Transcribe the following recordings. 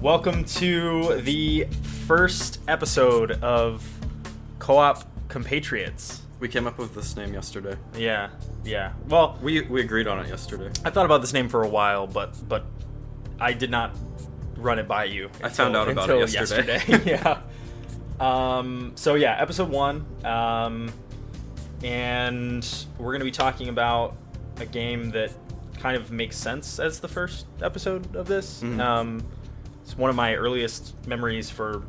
Welcome to the first episode of Co-op Compatriots. We came up with this name yesterday. Yeah. Well, we agreed on it yesterday. I thought about this name for a while, but I did not run it by you. I found out about it yesterday. Yeah. So yeah, episode 1. And we're going to be talking about a game that kind of makes sense as the first episode of this. Mm-hmm. It's one of my earliest memories for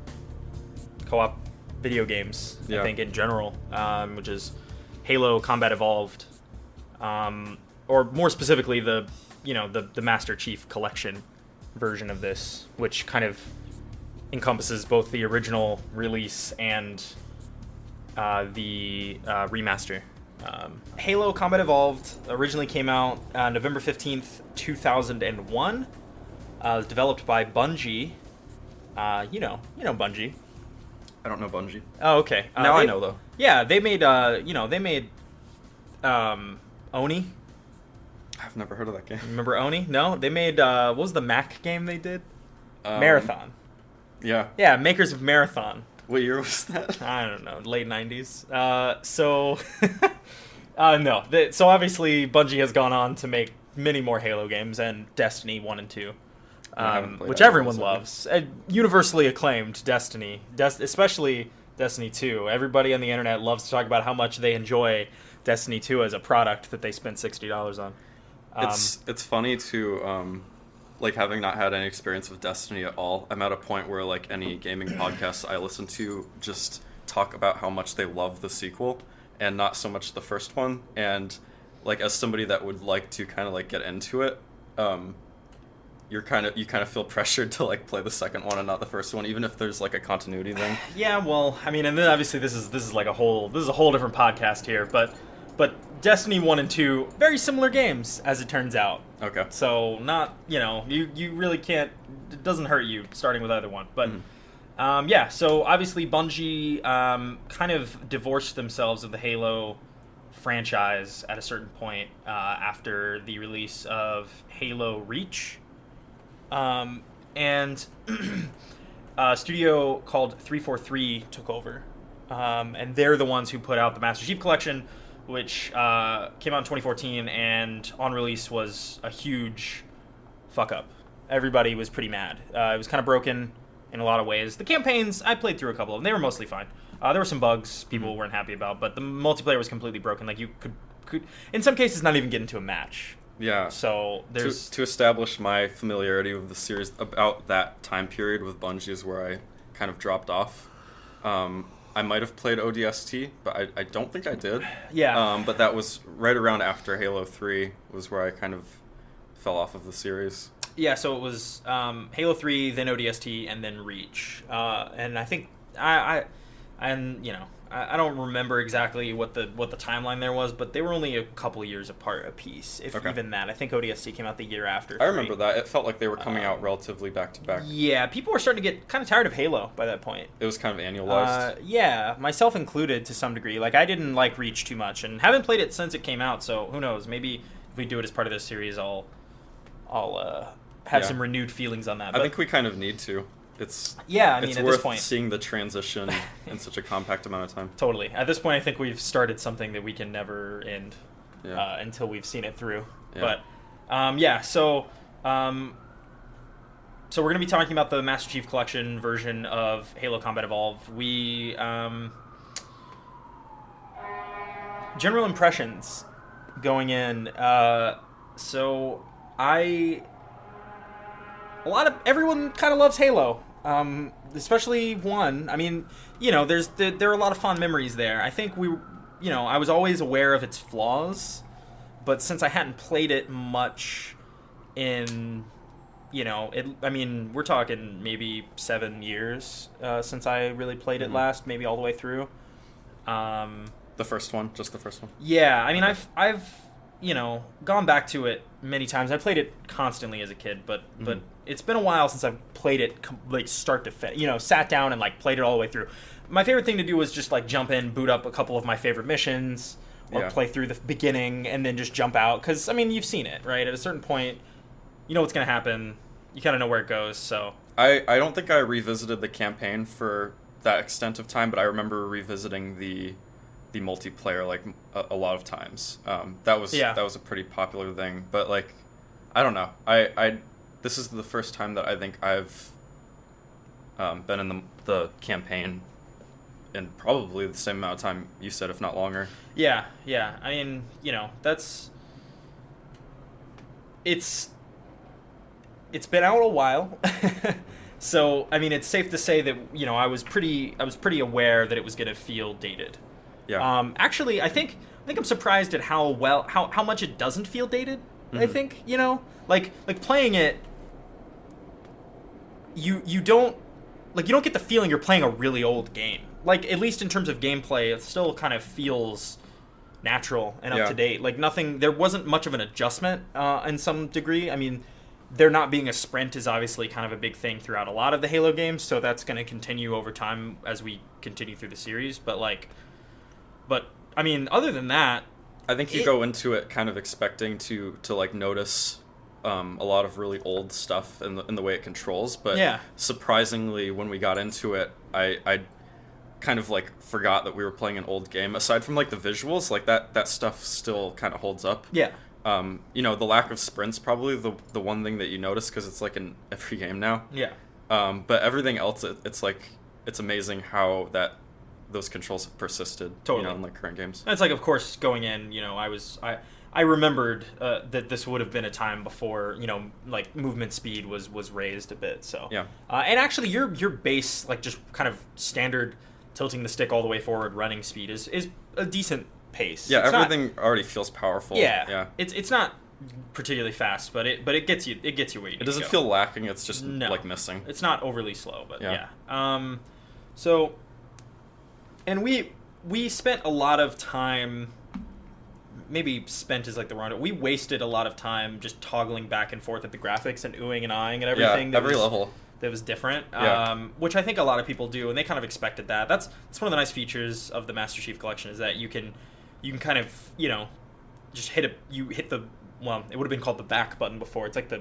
co-op video games, I think, in general, which is Halo Combat Evolved, or more specifically the Master Chief Collection version of this, which kind of encompasses both the original release and the remaster. Halo Combat Evolved originally came out November 15th, 2001. It was developed by Bungie. You know Bungie. I don't know Bungie. Oh, okay. I know though. Yeah, they made Oni. I've never heard of that game. Remember Oni? No, they made what was the Mac game they did? Marathon. Yeah. Yeah, makers of Marathon. What year was that? I don't know, late 90s. So obviously Bungie has gone on to make many more Halo games and Destiny 1 and 2. Which everyone loves. Universally acclaimed Destiny. Especially Destiny 2. Everybody on the internet loves to talk about how much they enjoy Destiny 2 as a product that they spent $60 on. It's funny to, having not had any experience with Destiny at all, I'm at a point where, any gaming podcasts I listen to just talk about how much they love the sequel and not so much the first one. And, as somebody that would like to kind of, get into it, you kind of feel pressured to play the second one and not the first one, even if there's a continuity thing. Yeah, well, I mean, and then obviously this is a whole different podcast here, but Destiny 1 and 2, very similar games as it turns out. Okay. So not, you really can't, it doesn't hurt you starting with either one, but so obviously Bungie kind of divorced themselves of the Halo franchise at a certain point after the release of Halo Reach. And a studio called 343 took over, and they're the ones who put out the Master Chief Collection, which came out in 2014, and on release was a huge fuck up. Everybody was pretty mad. It was kind of broken in a lot of ways. The campaigns, I played through a couple of them. They were mostly fine. There were some bugs people weren't happy about, but the multiplayer was completely broken. You could in some cases, not even get into a match. Yeah. So there's to establish my familiarity with the series about that time period with Bungie is where I kind of dropped off. I might have played ODST, but I don't think I did. Yeah. But that was right around after Halo 3 was where I kind of fell off of the series. Yeah, so it was Halo 3, then ODST, and then Reach. And I think I don't remember exactly what the timeline there was, but they were only a couple years apart a piece, even that. I think ODST came out the year after. I remember that. It felt like they were coming out relatively back to back. Yeah, people were starting to get kind of tired of Halo by that point. It was kind of annualized. Yeah, myself included to some degree. I didn't like Reach too much, and haven't played it since it came out. So who knows? Maybe if we do it as part of this series, I'll have some renewed feelings on that. I think we kind of need to. It's at this worth point, seeing the transition in such a compact amount of time. Totally. At this point, I think we've started something that we can never end until we've seen it through. Yeah. But so we're going to be talking about the Master Chief Collection version of Halo Combat Evolved. We general impressions going in. Everyone kind of loves Halo. Especially 1. I mean, there are a lot of fond memories there. I think I was always aware of its flaws, but since I hadn't played it much we're talking maybe 7 years since I really played it last, maybe all the way through. The first one, just the first one? Yeah, I mean, I've gone back to it many times. I played it constantly as a kid, but it's been a while since I've played it start to finish. Sat down and played it all the way through. My favorite thing to do was just jump in, boot up a couple of my favorite missions, or play through the beginning and then just jump out. Because, I mean, you've seen it, right? At a certain point, you know what's going to happen. you kind of know where it goes. So I don't think I revisited the campaign for that extent of time, but I remember revisiting the multiplayer like a lot of times. That was a pretty popular thing. But like, I don't know. I this is the first time that I think I've been in the campaign in probably the same amount of time you said, if not longer. Yeah. I mean, it's been out a while. So, I mean, it's safe to say that, I was pretty aware that it was going to feel dated. Yeah. Actually, I think I'm surprised at how much it doesn't feel dated. Mm-hmm. I think, like playing it, you don't get the feeling you're playing a really old game. Like, at least in terms of gameplay, it still kind of feels natural and up to date. Like, there wasn't much of an adjustment in some degree. I mean, there not being a sprint is obviously kind of a big thing throughout a lot of the Halo games, so that's going to continue over time as we continue through the series. But I mean, other than that, I think you go into it kind of expecting to like notice a lot of really old stuff in the way it controls. But surprisingly, when we got into it, I kind of like forgot that we were playing an old game. Aside from like the visuals, like that stuff still kind of holds up. Yeah. The lack of sprints probably the one thing that you notice because it's like in every game now. Yeah. But everything else, it's like it's amazing how those controls have persisted. Totally. In like current games. And it's like, of course, going in, I remembered that this would have been a time before like movement speed was raised a bit. So yeah. And actually, your base like just kind of standard tilting the stick all the way forward running speed is a decent pace. Yeah, everything already feels powerful. Yeah. It's not particularly fast, but it gets you where you need to go. It doesn't feel lacking. It's just like missing. It's not overly slow, but yeah. So, and we spent a lot of time. Maybe spent is like the wrong word. We wasted a lot of time just toggling back and forth at the graphics and oohing and ahhing and everything. Yeah, every level. That was different, yeah. Which I think a lot of people do, and they kind of expected that. That's one of the nice features of the Master Chief Collection is that you can kind of just hit the it would have been called the back button before. It's like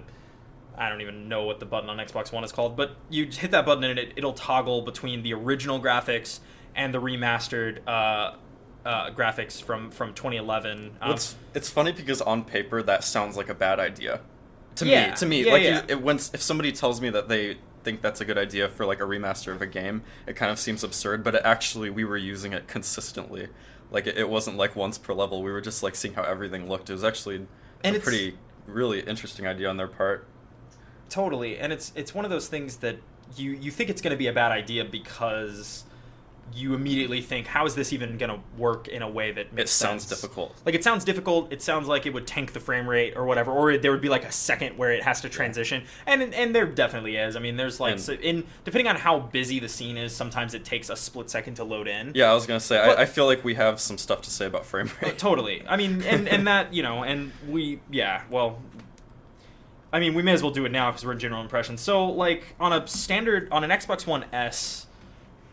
I don't even know what the button on Xbox One is called, but you hit that button and it'll toggle between the original graphics and the remastered graphics from 2011. It's funny because on paper that sounds like a bad idea. To me, if somebody tells me that they think that's a good idea for like a remaster of a game, it kind of seems absurd. But we were using it consistently. Like it wasn't like once per level. We were just like seeing how everything looked. It was actually a pretty really interesting idea on their part. Totally, and it's one of those things that you think it's going to be a bad idea because you immediately think, how is this even going to work in a way that makes sense? It sounds difficult. Like, it sounds difficult. It sounds like it would tank the frame rate or whatever, or there would be like a second where it has to transition. And there definitely is. I mean, there's like, depending on how busy the scene is, sometimes it takes a split second to load in. Yeah, I was going to say, I feel like we have some stuff to say about frame rate. Totally. I mean, and that, and well, I mean, we may as well do it now because we're in general impressions. So, like, on an Xbox One S,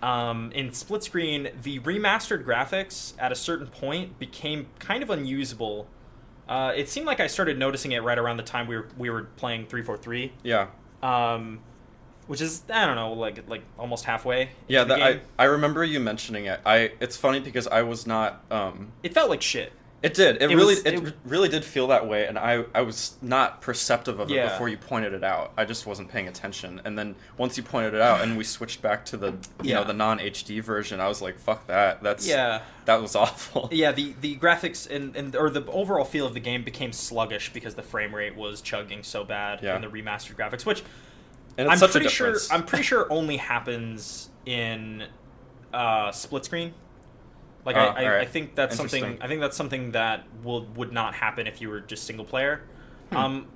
in split screen, the remastered graphics at a certain point became kind of unusable. It seemed like I started noticing it right around the time we were playing 343. Yeah. Which is, I don't know, like almost halfway. Yeah, I remember you mentioning it. It's funny because I was not. It felt like shit. It did. It really did feel that way, and I was not perceptive of it before you pointed it out. I just wasn't paying attention, and then once you pointed it out, and we switched back to the the non HD version, I was like, "Fuck that! That was awful." Yeah, the graphics or the overall feel of the game became sluggish because the frame rate was chugging so bad in the remastered graphics, which I'm pretty sure only happens in split screen. Like I think that's something. I think that's something that would not happen if you were just single player.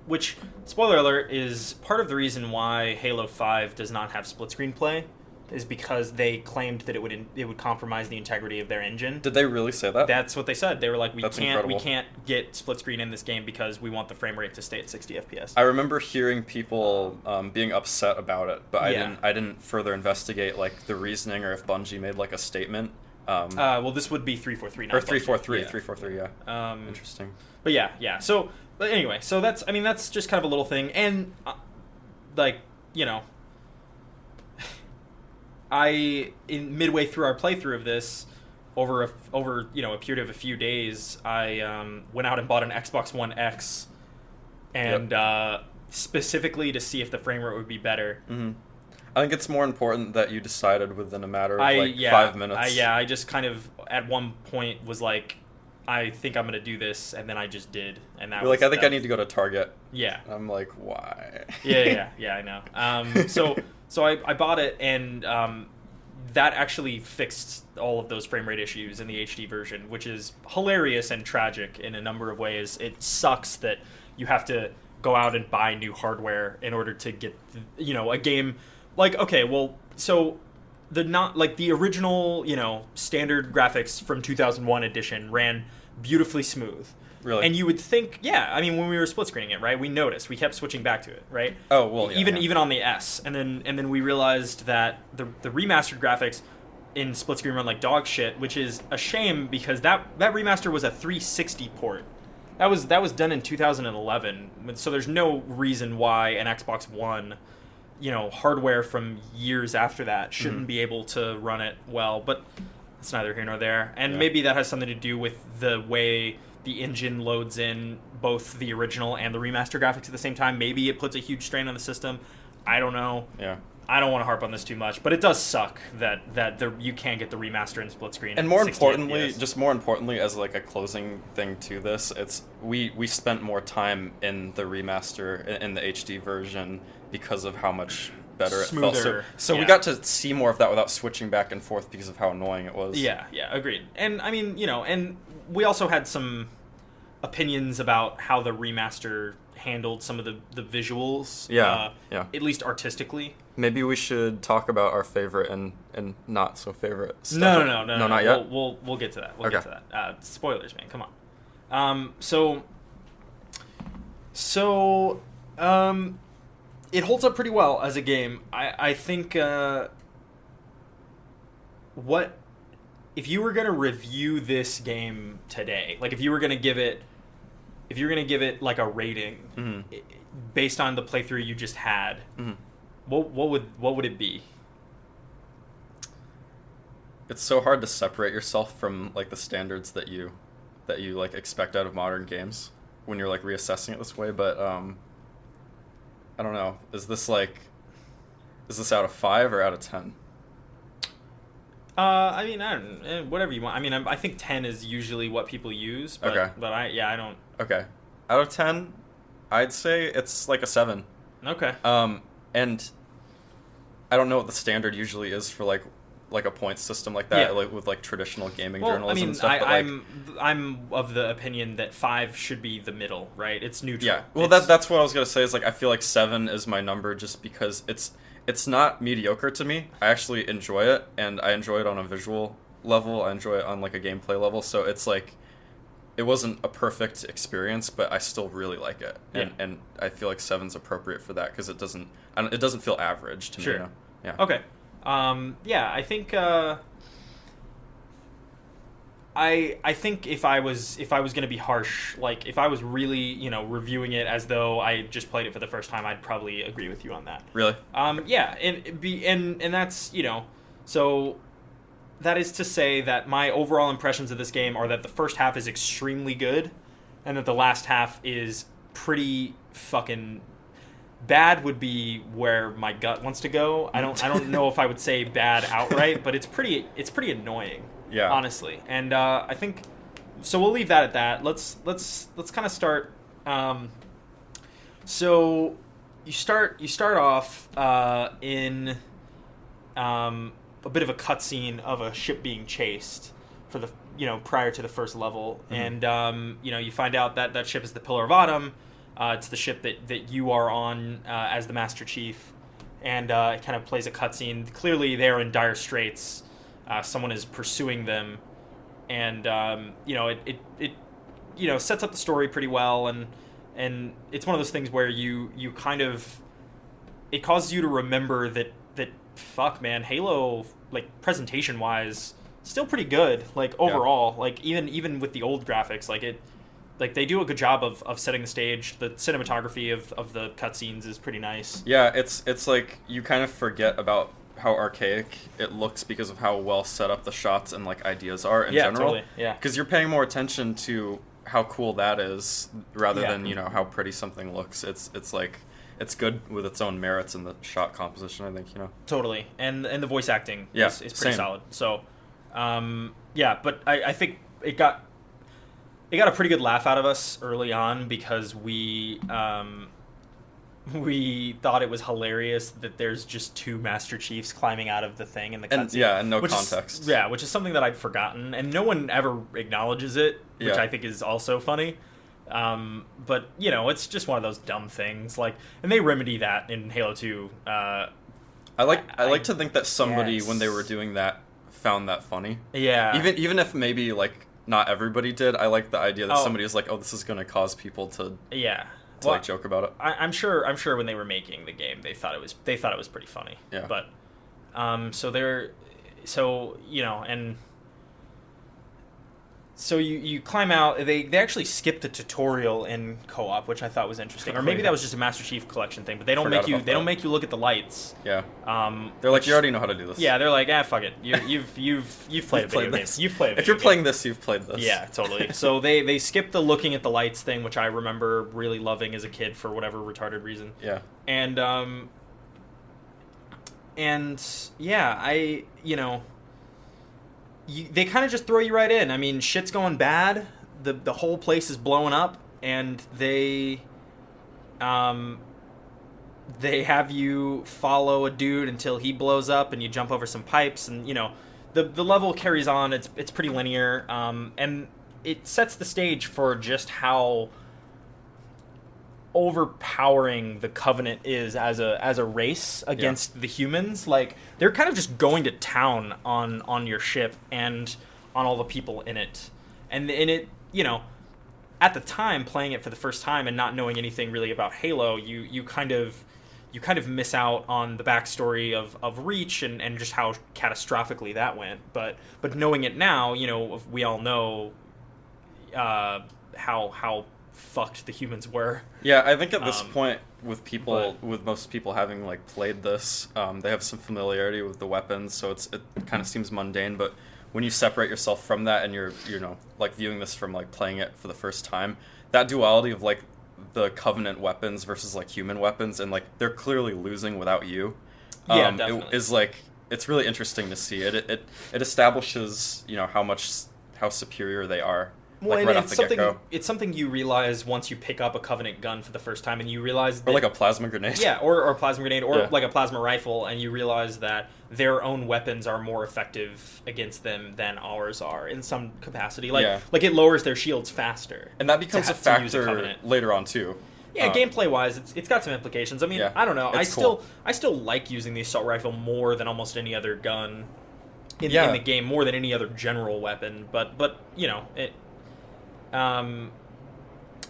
Which, spoiler alert, is part of the reason why Halo 5 does not have split screen play, is because they claimed that it would compromise the integrity of their engine. Did they really say that? That's what they said. They were like, we incredible. can't get split screen in this game because we want the frame rate to stay at 60 FPS. I remember hearing people being upset about it, but I didn't further investigate like the reasoning or if Bungie made like a statement. Well, this would be 343, not or 343. Yeah. 343, yeah. Interesting. But yeah. So, but anyway, so that's just kind of a little thing, and like, midway through our playthrough of this, over a period of a few days, I went out and bought an Xbox One X, and specifically to see if the frame rate would be better. Mm-hmm. I think it's more important that you decided within a matter of 5 minutes. I just kind of at one point was like, I think I'm gonna do this, and then I just did, and that. You're like, I think I need to go to Target. Yeah. I'm like, why? Yeah, I know. So I bought it, and that actually fixed all of those frame rate issues in the HD version, which is hilarious and tragic in a number of ways. It sucks that you have to go out and buy new hardware in order to get, a game. Like, okay, well, so the original, standard graphics from 2001 edition ran beautifully smooth. Really? And you would think, when we were split screening it, right, we noticed, we kept switching back to it, right? Oh, well, yeah. Even on the S. And then we realized that the remastered graphics in split screen run like dog shit, which is a shame because that remaster was a 360 port. That was done in 2011. So there's no reason why an Xbox One, hardware from years after that shouldn't be able to run it well, but it's neither here nor there. And maybe that has something to do with the way the engine loads in both the original and the remaster graphics at the same time. Maybe it puts a huge strain on the system. I don't know. Yeah. I don't want to harp on this too much, but it does suck that you can't get the remaster in split screen. And more importantly, as like a closing thing to this, it's we spent more time in the remaster in the HD version because of how much better Smoother, it felt. So we got to see more of that without switching back and forth because of how annoying it was. Yeah, agreed. And I mean, and we also had some opinions about how the remaster handled some of the visuals. Yeah. At least artistically. Maybe we should talk about our favorite and not so favorite stuff. No, not yet. We'll get to that. We'll okay. get to that. Spoilers, man. Come on. It holds up pretty well as a game. I think. What if you were gonna review this game today? Like, if you were gonna give it like a rating based on the playthrough you just had. What would it be? It's so hard to separate yourself from like the standards that you like expect out of modern games when you're like reassessing it this way, but I don't know. Is this out of 5 or out of 10? I don't, whatever you want. I think 10 is usually what people use, but okay. But I don't. Okay. Out of 10, I'd say it's like a 7. Okay. And I don't know what the standard usually is for like a point system like that, like with like traditional gaming journalism and stuff. I'm of the opinion that 5 should be the middle, right? It's neutral. Yeah. Well, that's what I was gonna say. Is like I feel like 7 is my number just because it's not mediocre to me. I actually enjoy it, and I enjoy it on a visual level. I enjoy it on like a gameplay level. So it's like it wasn't a perfect experience, but I still really like it, and I feel like 7's appropriate for that because it doesn't feel average to me. You know? Yeah. Okay. I think I think if I was going to be harsh, like if I was really, reviewing it as though I just played it for the first time, I'd probably agree with you on that. Really? And that's, so that is to say that my overall impressions of this game are that the first half is extremely good and that the last half is pretty fucking bad. Would be where my gut wants to go. I don't know if I would say bad outright, but it's pretty annoying. Yeah. Honestly. And I think so we'll leave that at that. Let's kind of start so you start off in a bit of a cutscene of a ship being chased for the prior to the first level, and you find out that that ship is the Pillar of Autumn. It's the ship that you are on as the Master Chief, and it kind of plays a cutscene. Clearly, they're in dire straits. Someone is pursuing them, and it sets up the story pretty well, and it's one of those things where you kind of it causes you to remember that fuck man, Halo, like presentation wise, still pretty good, like overall, like even with the old graphics, like like they do a good job of setting the stage. The cinematography of the cutscenes is pretty nice. Yeah, it's like you kind of forget about how archaic it looks because of how well set up the shots and like ideas are in general. Totally. Yeah, because you're paying more attention to how cool that is rather than how pretty something looks. It's like it's good with its own merits in the shot composition, I think. Totally, and the voice acting is pretty same. solid. So but I think it got a pretty good laugh out of us early on because we thought it was hilarious that there's just 2 Master Chiefs climbing out of the thing in the cutscene. And no context. Which is something that I'd forgotten, and no one ever acknowledges it, which I think is also funny. But it's just one of those dumb things. Like, and they remedy that in Halo 2. I like to think that somebody when they were doing that found that funny. Yeah. Even if maybe like not everybody did, I like the idea that somebody was like, oh, this is going to cause people to like joke about it. I'm sure when they were making the game, they thought it was pretty funny. Yeah. But so you climb out. They actually skip the tutorial in co-op, which I thought was interesting. Or maybe that was just a Master Chief Collection thing. But they don't make you look at the lights. Yeah. They're like, you already know how to do this. Yeah. They're like, fuck it. You've played a video game. You've played a video game. If you're playing this, you've played this. Yeah, totally. So they skip the looking at the lights thing, which I remember really loving as a kid for whatever retarded reason. Yeah. And they kind of just throw you right in. I mean, shit's going bad. The whole place is blowing up, and they have you follow a dude until he blows up, and you jump over some pipes, and the level carries on. It's pretty linear, and it sets the stage for just how overpowering the Covenant is as a race against the humans. Like, they're kind of just going to town on your ship and on all the people in it. And it, at the time, playing it for the first time and not knowing anything really about Halo, you kind of miss out on the backstory of Reach and just how catastrophically that went. But knowing it now, we all know how fucked the humans were. Yeah, I think at this point, with most people having like played this, they have some familiarity with the weapons, so it kind of seems mundane. But when you separate yourself from that and you're like viewing this from like playing it for the first time, that duality of like the Covenant weapons versus like human weapons, and like they're clearly losing without you. Definitely. It is like, it's really interesting to see. It establishes how superior they are. Well, like right off the get-go. It's something you realize once you pick up a Covenant gun for the first time, and you realize that, or like a plasma grenade. Yeah, or a plasma grenade, or like a plasma rifle, and you realize that their own weapons are more effective against them than ours are in some capacity. Like it lowers their shields faster, and that becomes a factor later on too. Yeah, gameplay wise, it's got some implications. I mean, I don't know. I still like using the assault rifle more than almost any other gun in the game, more than any other general weapon. But it.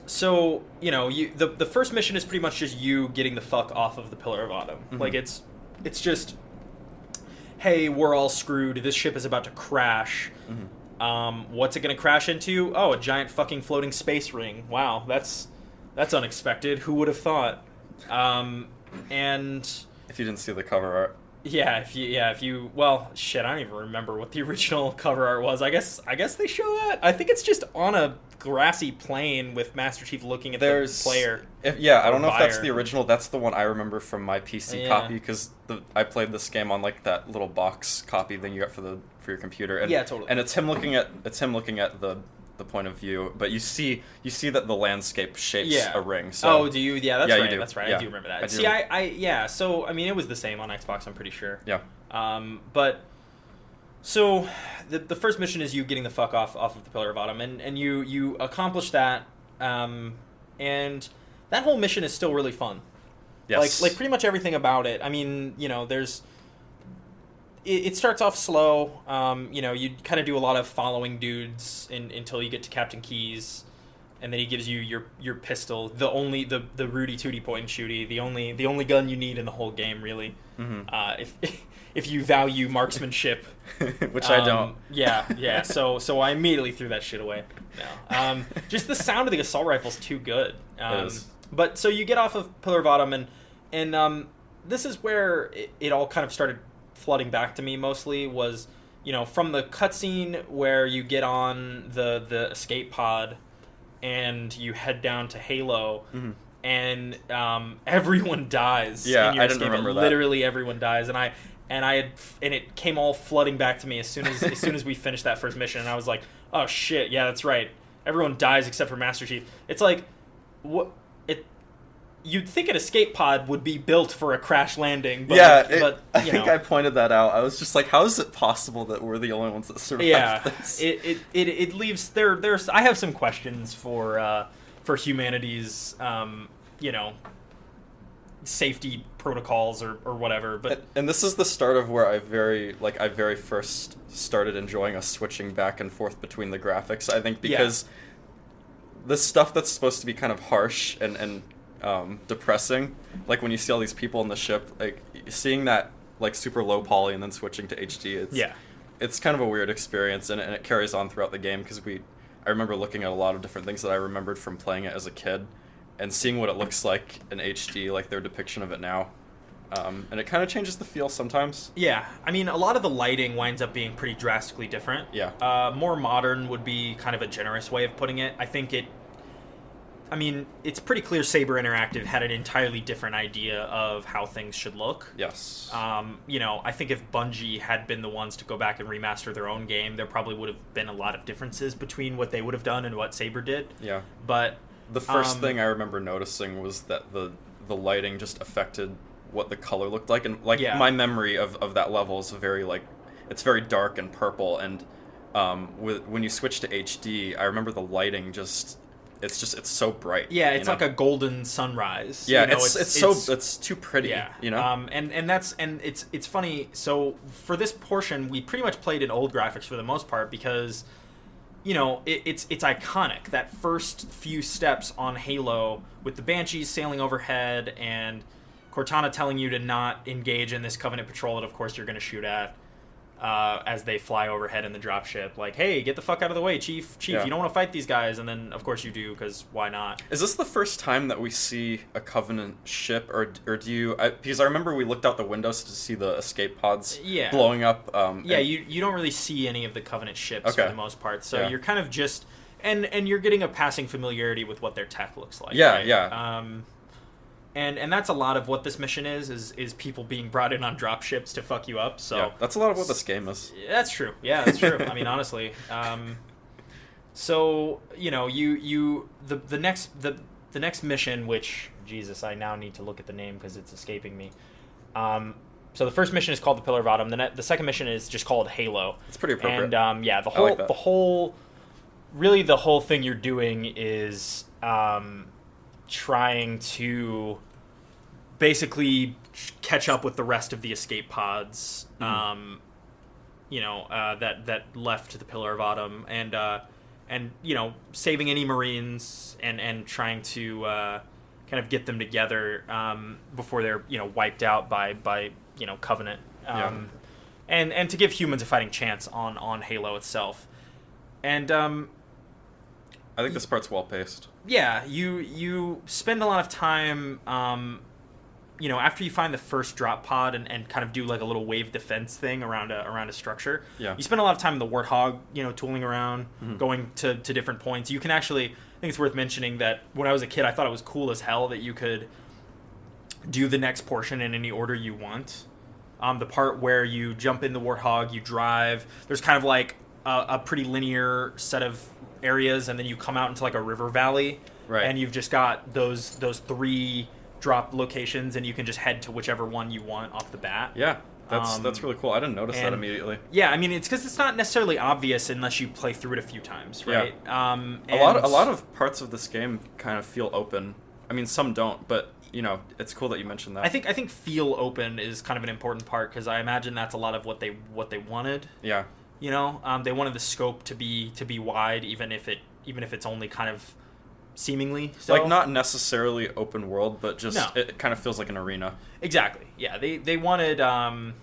So the first mission is pretty much just you getting the fuck off of the Pillar of Autumn. Mm-hmm. Like it's just, hey, we're all screwed. This ship is about to crash. Mm-hmm. What's it gonna crash into? Oh, a giant fucking floating space ring. Wow, that's unexpected. Who would have thought? And if you didn't see the cover art. If you well, shit, I don't even remember what the original cover art was. I guess they show that. I think it's just on a grassy plain with Master Chief looking at the player. I don't know if that's the original. That's the one I remember from my PC copy, because I played this game on like that little box copy thing you got for your computer. And, totally. And it's him looking at the point of view, but you see that the landscape shapes a ring. So. Do you? Yeah, that's right. You do. That's right. Yeah. I do remember that. So I mean, it was the same on Xbox, I'm pretty sure. Yeah. But so the first mission is you getting the fuck off of the Pillar of Autumn, and you accomplish that, and that whole mission is still really fun. Yes. Like pretty much everything about it. I mean, there's. It starts off slow. You kind of do a lot of following dudes until you get to Captain Keyes. and then he gives you your pistol, the Rudy Tooty point and shooty, the only gun you need in the whole game, really. If you value marksmanship, which I don't. Yeah. So I immediately threw that shit away. No, just the sound of the assault rifle's too good. It is. But so you get off of Pillar of Autumn, and this is where it all kind of started flooding back to me. Mostly was, from the cutscene where you get on the escape pod, and you head down to Halo, and everyone dies. Yeah, in your I didn't escape. remember that. Literally everyone dies, and it came all flooding back to me as soon as we finished that first mission, and I was like, oh shit, yeah, that's right. Everyone dies except for Master Chief. It's like, what? You'd think an escape pod would be built for a crash landing, but, I think I pointed that out. I was just like, how is it possible that we're the only ones that survived this? It leaves there's I have some questions for humanity's safety protocols or whatever, but and this is the start of where I very first started enjoying us switching back and forth between the graphics. I think because the stuff that's supposed to be kind of harsh and depressing, like when you see all these people in the ship, like seeing that like super low poly and then switching to HD, it's kind of a weird experience, and it carries on throughout the game because I remember looking at a lot of different things that I remembered from playing it as a kid and seeing what it looks like in HD, like their depiction of it now. And it kind of changes the feel sometimes. Yeah, I mean, a lot of the lighting winds up being pretty drastically different. Yeah. More modern would be kind of a generous way of putting it. It's pretty clear Saber Interactive had an entirely different idea of how things should look. Yes. I think if Bungie had been the ones to go back and remaster their own game, there probably would have been a lot of differences between what they would have done and what Saber did. Yeah. But the first thing I remember noticing was that the lighting just affected what the color looked like, and my memory of that level is it's very dark and purple, and when you switch to HD, I remember the lighting it's so bright. Yeah, it's like a golden sunrise. Yeah, it's too pretty. Yeah, and it's funny. So for this portion, we pretty much played in old graphics for the most part because, it's iconic. That first few steps on Halo with the Banshees sailing overhead and Cortana telling you to not engage in this Covenant patrol that, of course, you're going to shoot at. As they fly overhead in the dropship, like, hey, get the fuck out of the way, Chief, you don't want to fight these guys, and then, of course, you do, because why not? Is this the first time that we see a Covenant ship, or do you... because I remember we looked out the windows to see the escape pods blowing up. You don't really see any of the Covenant ships for the most part, so you're kind of just... And you're getting a passing familiarity with what their tech looks like. Yeah, right? yeah. And that's a lot of what this mission is people being brought in on drop ships to fuck you up. So that's a lot of what this game is. That's true. Yeah, that's true. I mean, honestly. So the next mission, which Jesus, I now need to look at the name because it's escaping me. So the first mission is called the Pillar of Autumn. The second mission is just called Halo. It's pretty appropriate. And the whole thing you're doing is trying to basically catch up with the rest of the escape pods, that left the Pillar of Autumn, and saving any Marines and trying to kind of get them together before they're wiped out by Covenant, and to give humans a fighting chance on Halo itself, and I think this part's well paced. Yeah, you spend a lot of time, after you find the first drop pod and kind of do like a little wave defense thing around a structure. Yeah. You spend a lot of time in the Warthog, tooling around, going to different points. You can actually, I think it's worth mentioning that when I was a kid, I thought it was cool as hell that you could do the next portion in any order you want. The part where you jump in the Warthog, you drive. There's kind of like a pretty linear set of areas, and then you come out into like a river valley, right? And you've just got those 3 drop locations, and you can just head to whichever one you want off the bat. Yeah, that's really cool. I didn't notice that immediately. Yeah, I mean, it's because it's not necessarily obvious unless you play through it a few times, right? Yeah. A lot of parts of this game kind of feel open. I mean, some don't, but it's cool that you mentioned that. I think feel open is kind of an important part because I imagine that's a lot of what they wanted. Yeah. They wanted the scope to be wide, even if it's only kind of seemingly. So. Like, not necessarily open world, but just No. it kind of feels like an arena. Exactly. Yeah, they wanted to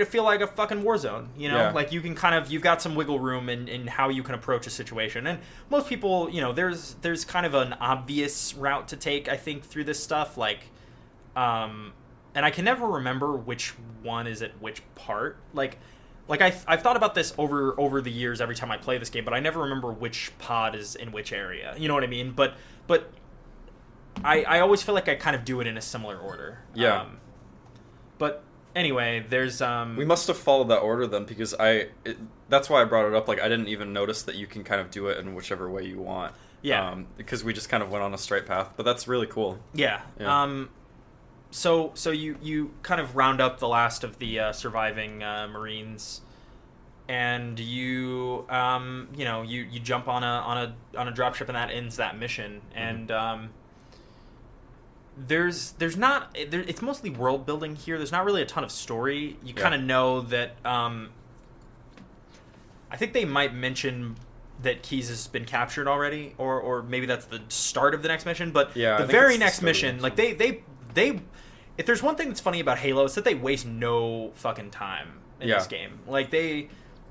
feel like a fucking war zone, you know? Yeah. Like, you can you've got some wiggle room in how you can approach a situation. And most people, you know, there's kind of an obvious route to take, I think, through this stuff. Like, and I can never remember which one is at which part. Like I've thought about this over the years every time I play this game, but I never remember which pod is in which area. You know what I mean? But I always feel like I kind of do it in a similar order. Yeah. But anyway, there's We must have followed that order then, because that's why I brought it up. Like, I didn't even notice that you can kind of do it in whichever way you want. Yeah. Because we just kind of went on a straight path, but that's really cool. Yeah. So you kind of round up the last of the surviving Marines, and you jump on a dropship, and that ends that mission. And there's not it's mostly world building here. There's not really a ton of story. You kind of know that. I think they might mention that Keyes has been captured already, or maybe that's the start of the next mission. But the very next mission, like they if there's one thing that's funny about Halo, it's that they waste no fucking time in this game. Like,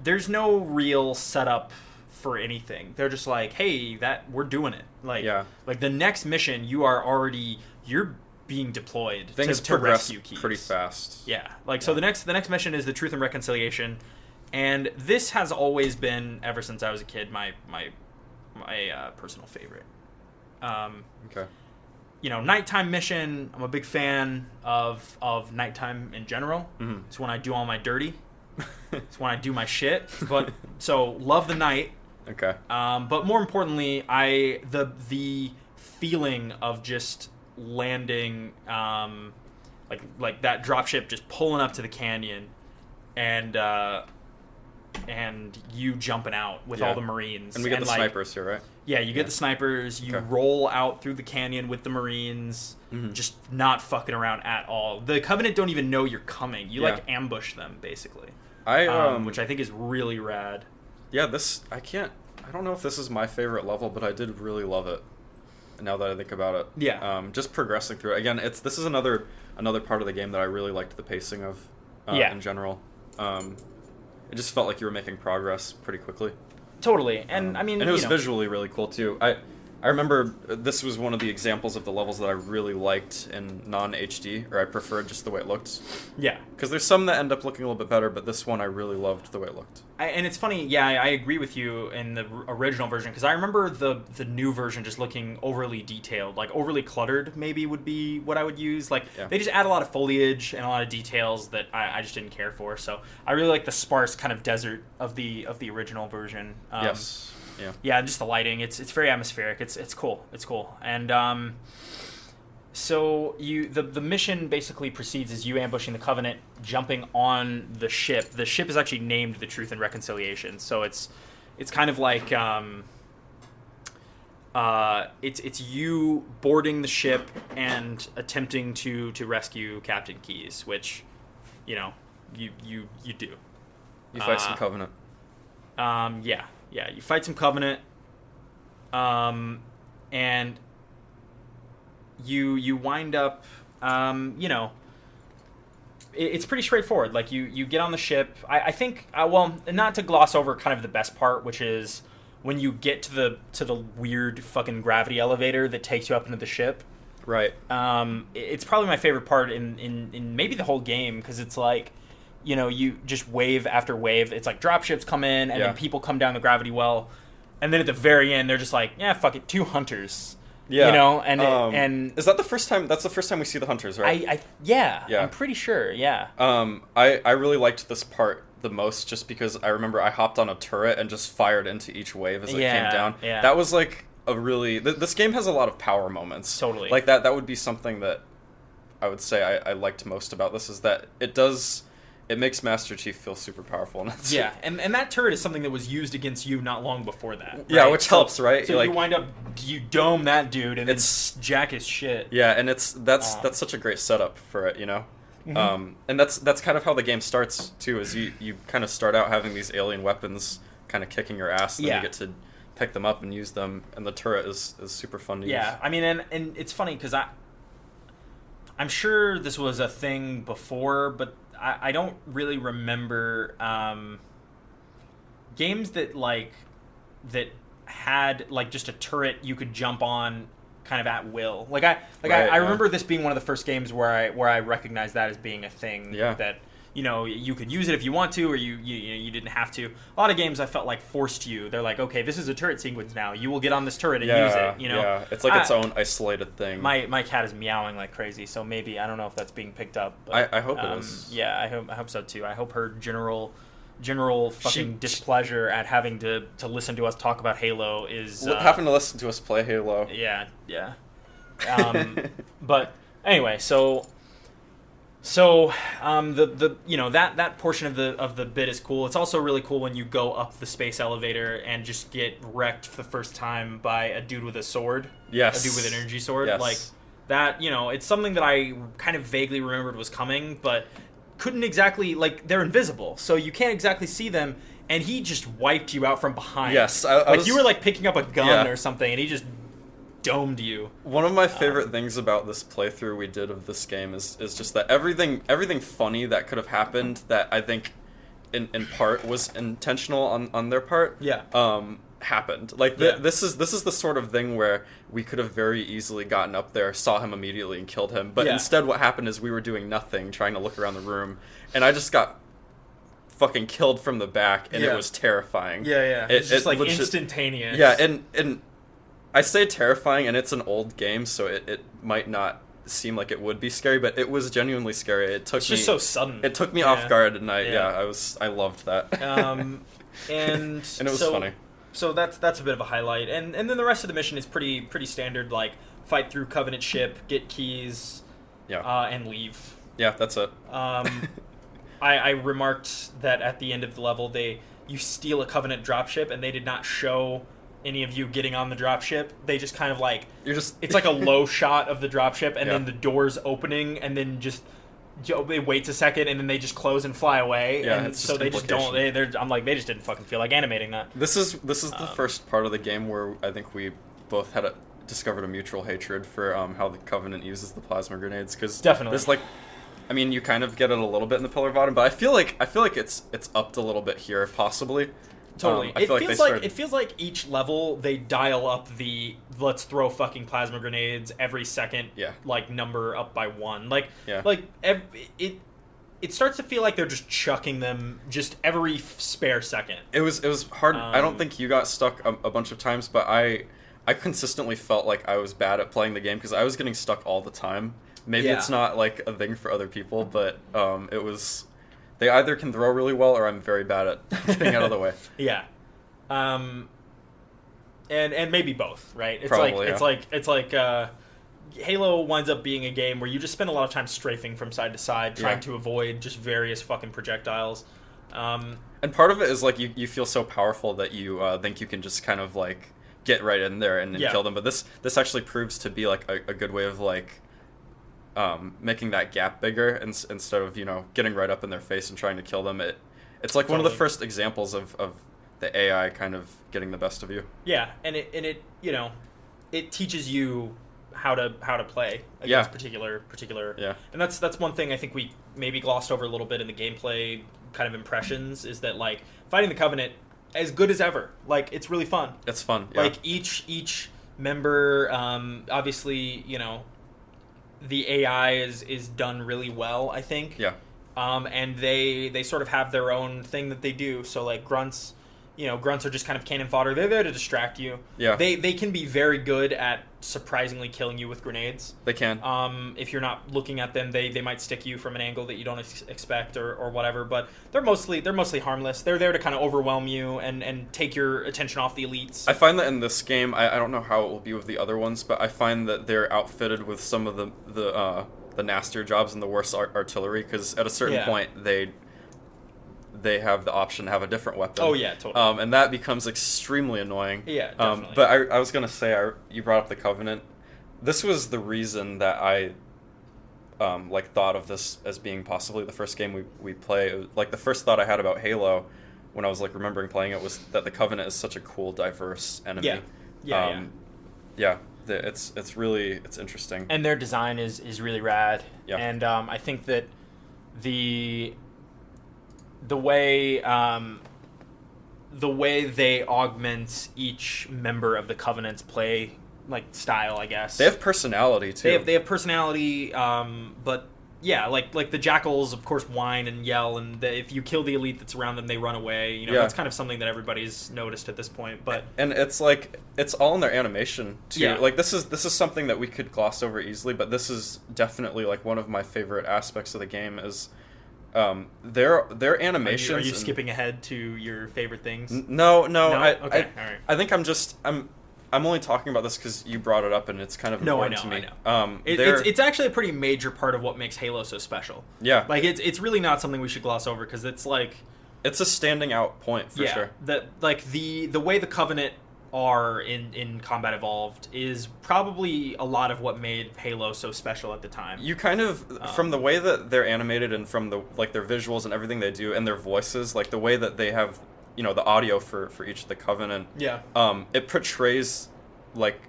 there's no real setup for anything. They're just like, hey, we're doing it. Like, like the next mission, you're being deployed to rescue Keyes pretty fast. Yeah. Like, so the next mission is the Truth and Reconciliation, and this has always been, ever since I was a kid, my personal favorite. Okay. You know, nighttime mission, I'm a big fan of nighttime in general. Mm-hmm. It's when I do all my dirty. It's when I do my shit. But so love the night. Okay. But more importantly, the feeling of just landing, like that dropship just pulling up to the canyon, and you jumping out with all the Marines. And we get the snipers here, right? Yeah, you get the snipers, you roll out through the canyon with the Marines, just not fucking around at all. The Covenant don't even know you're coming. You, ambush them, basically. Which I think is really rad. Yeah, I don't know if this is my favorite level, but I did really love it, now that I think about it. Yeah. Just progressing through it. Again, this is another part of the game that I really liked the pacing of, in general. It just felt like you were making progress pretty quickly. Totally. And I mean, and it was visually really cool too. I remember this was one of the examples of the levels that I really liked in non-HD, or I preferred just the way it looked. Yeah. Because there's some that end up looking a little bit better, but this one I really loved the way it looked. And it's funny, I agree with you in the original version, because I remember the new version just looking overly detailed, like overly cluttered maybe would be what I would use. Like, they just add a lot of foliage and a lot of details that I just didn't care for. So I really like the sparse kind of desert of the original version. Yes. Yeah. Yeah, just the lighting. It's very atmospheric. It's cool. It's cool. And so the mission basically proceeds as you ambushing the Covenant, jumping on the ship. The ship is actually named the Truth and Reconciliation. So it's kind of like it's you boarding the ship and attempting to rescue Captain Keyes, which you do. You fight some Covenant. Yeah, you fight some Covenant, and you wind up, it's pretty straightforward. Like, you get on the ship. I think, not to gloss over kind of the best part, which is when you get to the weird fucking gravity elevator that takes you up into the ship. Right. It's probably my favorite part in maybe the whole game, because it's like, you just wave after wave. It's like dropships come in, and then people come down the gravity well, and then at the very end, they're just like, yeah, fuck it, 2 hunters. Yeah. And is that the first time? That's the first time we see the hunters, right? Yeah. I'm pretty sure. Yeah. I really liked this part the most, just because I remember I hopped on a turret and just fired into each wave as it came down. Yeah. That was like a really. This game has a lot of power moments. Totally. Like that. That would be something that I would say I liked most about this, is that it makes Master Chief feel super powerful. And and that turret is something that was used against you not long before that. Right? Yeah, which helps, right? So you wind up, you dome that dude, and it's jack his shit. Yeah, and that's such a great setup for it, Mm-hmm. And that's kind of how the game starts too. Is you kind of start out having these alien weapons kind of kicking your ass, and then you get to pick them up and use them, and the turret is super fun to use. Yeah, I mean, and it's funny because I'm sure this was a thing before, but I don't really remember games that had like just a turret you could jump on kind of at will. I remember this being one of the first games where I recognized that as being a thing. Yeah. That you could use it if you want to, or you didn't have to. A lot of games I felt like forced you. They're like, okay, this is a turret sequence now. You will get on this turret and use it. Yeah, it's like its own isolated thing. My cat is meowing like crazy, so maybe I don't know if that's being picked up. But, I hope it is. Yeah, I hope so too. I hope her general fucking displeasure at having to listen to us talk about Halo is having to listen to us play Halo. Yeah. But anyway, so that portion of the bit is cool. It's also really cool when you go up the space elevator and just get wrecked for the first time by a dude with a sword. Yes. A dude with an energy sword. Yes. Like that, it's something that I kind of vaguely remembered was coming, but couldn't exactly, like, they're invisible, so you can't exactly see them, and he just wiped you out from behind. Yes. You were like picking up a gun or something, and he just domed you. One of my favorite things about this playthrough we did of this game is just that everything funny that could have happened that I think in part was intentional on their part. Yeah. Happened. Like this is the sort of thing where we could have very easily gotten up there, saw him immediately, and killed him. But instead, what happened is we were doing nothing, trying to look around the room, and I just got fucking killed from the back, and it was terrifying. Yeah. It's just like instantaneous. Yeah, and I say terrifying, and it's an old game, so it might not seem like it would be scary, but it was genuinely scary. It's just so sudden. It took me off guard, and I loved that. And it was funny. So that's a bit of a highlight, and then the rest of the mission is pretty standard, like fight through Covenant ship, get keys, and leave. Yeah, that's it. I remarked that at the end of the level, you steal a Covenant dropship, and they did not show any of you getting on the dropship. They just kind of like it's like a low shot of the dropship, and then the doors opening, and then just. It waits a second and then they just close and fly away. Yeah, and so they just don't. I'm like, they just didn't fucking feel like animating that. This is the first part of the game where I think we both had discovered a mutual hatred for how the Covenant uses the plasma grenades. Because definitely, there's you kind of get it a little bit in the Pillar of Autumn, but I feel like it's upped a little bit here, possibly. Totally. It feels like each level they dial up the let's throw fucking plasma grenades every second. Yeah. Like number up by one. It starts to feel like they're just chucking them just every spare second. It was hard. I don't think you got stuck a bunch of times, but I consistently felt like I was bad at playing the game because I was getting stuck all the time. Maybe it's not like a thing for other people, but it was. They either can throw really well, or I'm very bad at getting out of the way. Yeah, and maybe both, right? It's Probably, it's like Halo winds up being a game where you just spend a lot of time strafing from side to side, trying to avoid just various fucking projectiles. And part of it is like you feel so powerful that you think you can just kind of like get right in there and kill them. But this actually proves to be like a good way of like. Making that gap bigger instead of getting right up in their face and trying to kill them. It's like one of the first examples of the AI kind of getting the best of you. Yeah, and it teaches you how to play against particular. Yeah, and that's one thing I think we maybe glossed over a little bit in the gameplay kind of impressions is that like fighting the Covenant as good as ever. Like it's really fun. It's fun. Yeah. Like each member, obviously the AI is done really well, I think. Yeah. And they sort of have their own thing that they do. So like grunts are just kind of cannon fodder. They're there to distract you. Yeah. They can be very good at surprisingly killing you with grenades. They can. If you're not looking at them, they might stick you from an angle that you don't expect or whatever. But they're mostly harmless. They're there to kind of overwhelm you and take your attention off the elites. I find that in this game, I don't know how it will be with the other ones, but I find that they're outfitted with some of the nastier jobs and the worst artillery because at a certain point they have the option to have a different weapon. Oh yeah, totally. And that becomes extremely annoying. Yeah, definitely. But I was gonna say, you brought up the Covenant. This was the reason that I thought of this as being possibly the first game we play. Like the first thought I had about Halo when I was like remembering playing it was that the Covenant is such a cool, diverse enemy. It's really interesting. And their design is really rad. Yeah. And I think that the way they augment each member of the Covenant's play like style, I guess. They have personality too. They have personality, but yeah, like the jackals, of course, whine and yell, and if you kill the elite that's around them, they run away. You know, that's kind of something that everybody's noticed at this point. But it's like it's all in their animation too. Yeah. Like this is something that we could gloss over easily, but this is definitely like one of my favorite aspects of the game is their animations. Are you skipping ahead to your favorite things? No. Okay, all right. I think I'm only talking about this because you brought it up, and it's kind of important to me. I know. It's actually a pretty major part of what makes Halo so special. Yeah. Like, it's really not something we should gloss over, because it's like... It's a standing out point, for sure. The way the Covenant are in Combat Evolved is probably a lot of what made Halo so special at the time. You kind of, from the way that they're animated and from the like their visuals and everything they do, and their voices, like the way that they have... the audio for each of the Covenant. Yeah. It portrays like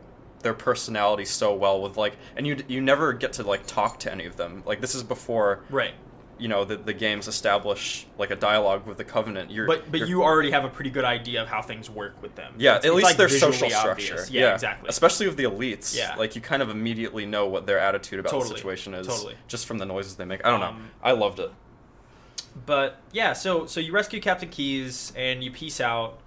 their personality so well with like, and you never get to like talk to any of them. Like this is before, right? The games establish like a dialogue with the Covenant. But you already have a pretty good idea of how things work with them. Yeah, at least like their social visually structure. Obvious. Yeah, exactly. Especially with the elites. Yeah. Like you kind of immediately know what their attitude about the situation is. Totally. Just from the noises they make. I don't know. I loved it. But yeah, so you rescue Captain Keyes and you peace out,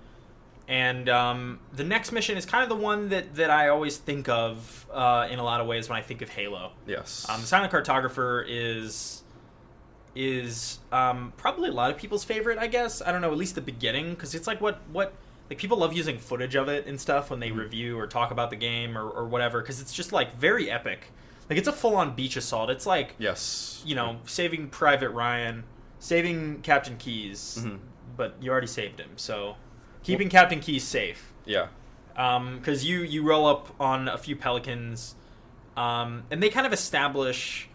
and the next mission is kind of the one that I always think of in a lot of ways when I think of Halo. Yes. The Silent Cartographer is probably a lot of people's favorite, I guess. I don't know, at least the beginning, because it's like what like people love using footage of it and stuff when they review or talk about the game or whatever, because it's just like very epic. Like it's a full-on beach assault. It's like saving Private Ryan. Saving Captain Keyes, but you already saved him, so keeping Captain Keyes safe. Yeah. Because you roll up on a few Pelicans, and they kind of establish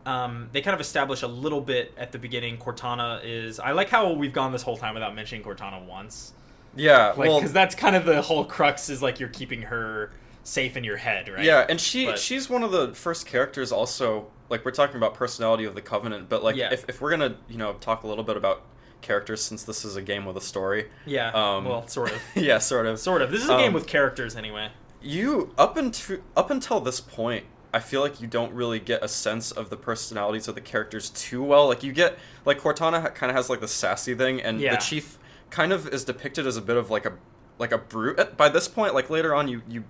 a little bit at the beginning. Cortana is... I like how we've gone this whole time without mentioning Cortana once. Yeah, because that's kind of the whole crux, is like you're keeping her safe in your head, right? Yeah, and she's one of the first characters also... Like, we're talking about personality of the Covenant, but, like, if we're gonna, talk a little bit about characters, since this is a game with a story... Yeah, well, sort of. Yeah, sort of. Sort of. This is a game with characters, anyway. Up until this point, I feel like you don't really get a sense of the personalities of the characters too well. Like, you get... Like, Cortana kind of has, like, the sassy thing, and the Chief kind of is depicted as a bit of, like a brute by this point. Like, later on, you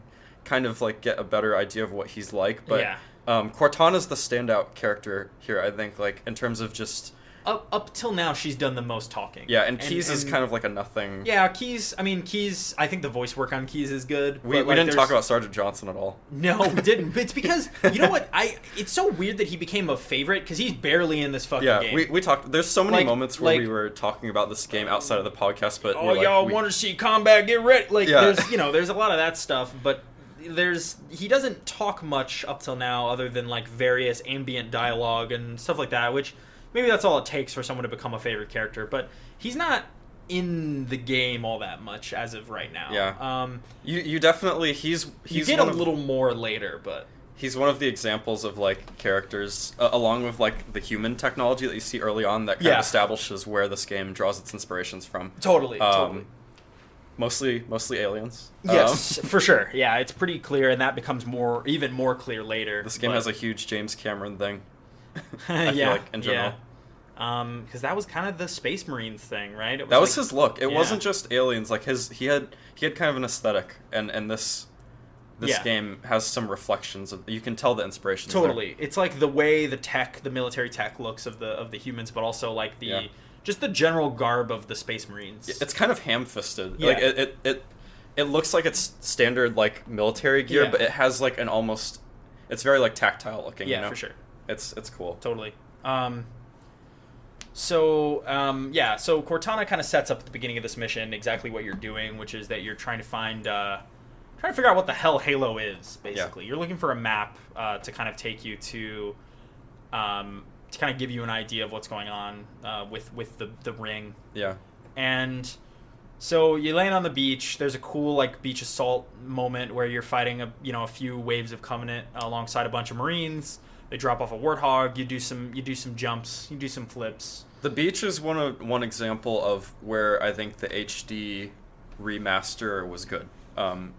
kind of, like, get a better idea of what he's like, but... Yeah. Cortana's the standout character here, I think, like, in terms of just... Up till now, she's done the most talking. Yeah, and Keyes is kind of like a nothing... Yeah, Keyes, I think the voice work on Keyes is good. We didn't talk about Sergeant Johnson at all. No, we didn't. It's because, you know what, it's so weird that he became a favorite, because he's barely in this fucking game. Yeah, we talked... There's so many moments where we were talking about this game outside of the podcast, but... y'all want to see combat, get ready! Like, there's a lot of that stuff, but... He doesn't talk much up till now, other than like various ambient dialogue and stuff like that, which maybe that's all it takes for someone to become a favorite character, but he's not in the game all that much as of right now. Yeah. You definitely he's get a little more later, but he's one of the examples of like characters along with like the human technology that you see early on that kind of establishes where this game draws its inspirations from. Totally. Mostly aliens. Yes, for sure. Yeah, it's pretty clear, and that becomes even more clear later. This game has a huge James Cameron thing. I feel like, in general. Because that was kind of the Space Marines thing, right? That was his look. It wasn't just aliens. Like he had kind of an aesthetic, and this game has some reflections of. You can tell the inspiration. Totally, it's like the way the military tech looks of the humans, but also like the. Just the general garb of the Space Marines. It's kind of ham-fisted. Yeah. Like it looks like it's standard like military gear, but it has like an almost. It's very like tactile looking. Yeah, for sure. It's cool. Totally. So Cortana kind of sets up at the beginning of this mission exactly what you're doing, which is that you're trying to figure out what the hell Halo is. Basically, you're looking for a map to kind of take you to kind of give you an idea of what's going on with the ring. Yeah. And so you land on the beach. There's a cool like beach assault moment where you're fighting a few waves of Covenant alongside a bunch of Marines. They drop off a Warthog. You do some jumps. You do some flips. The beach is one example of where I think the HD remaster was good.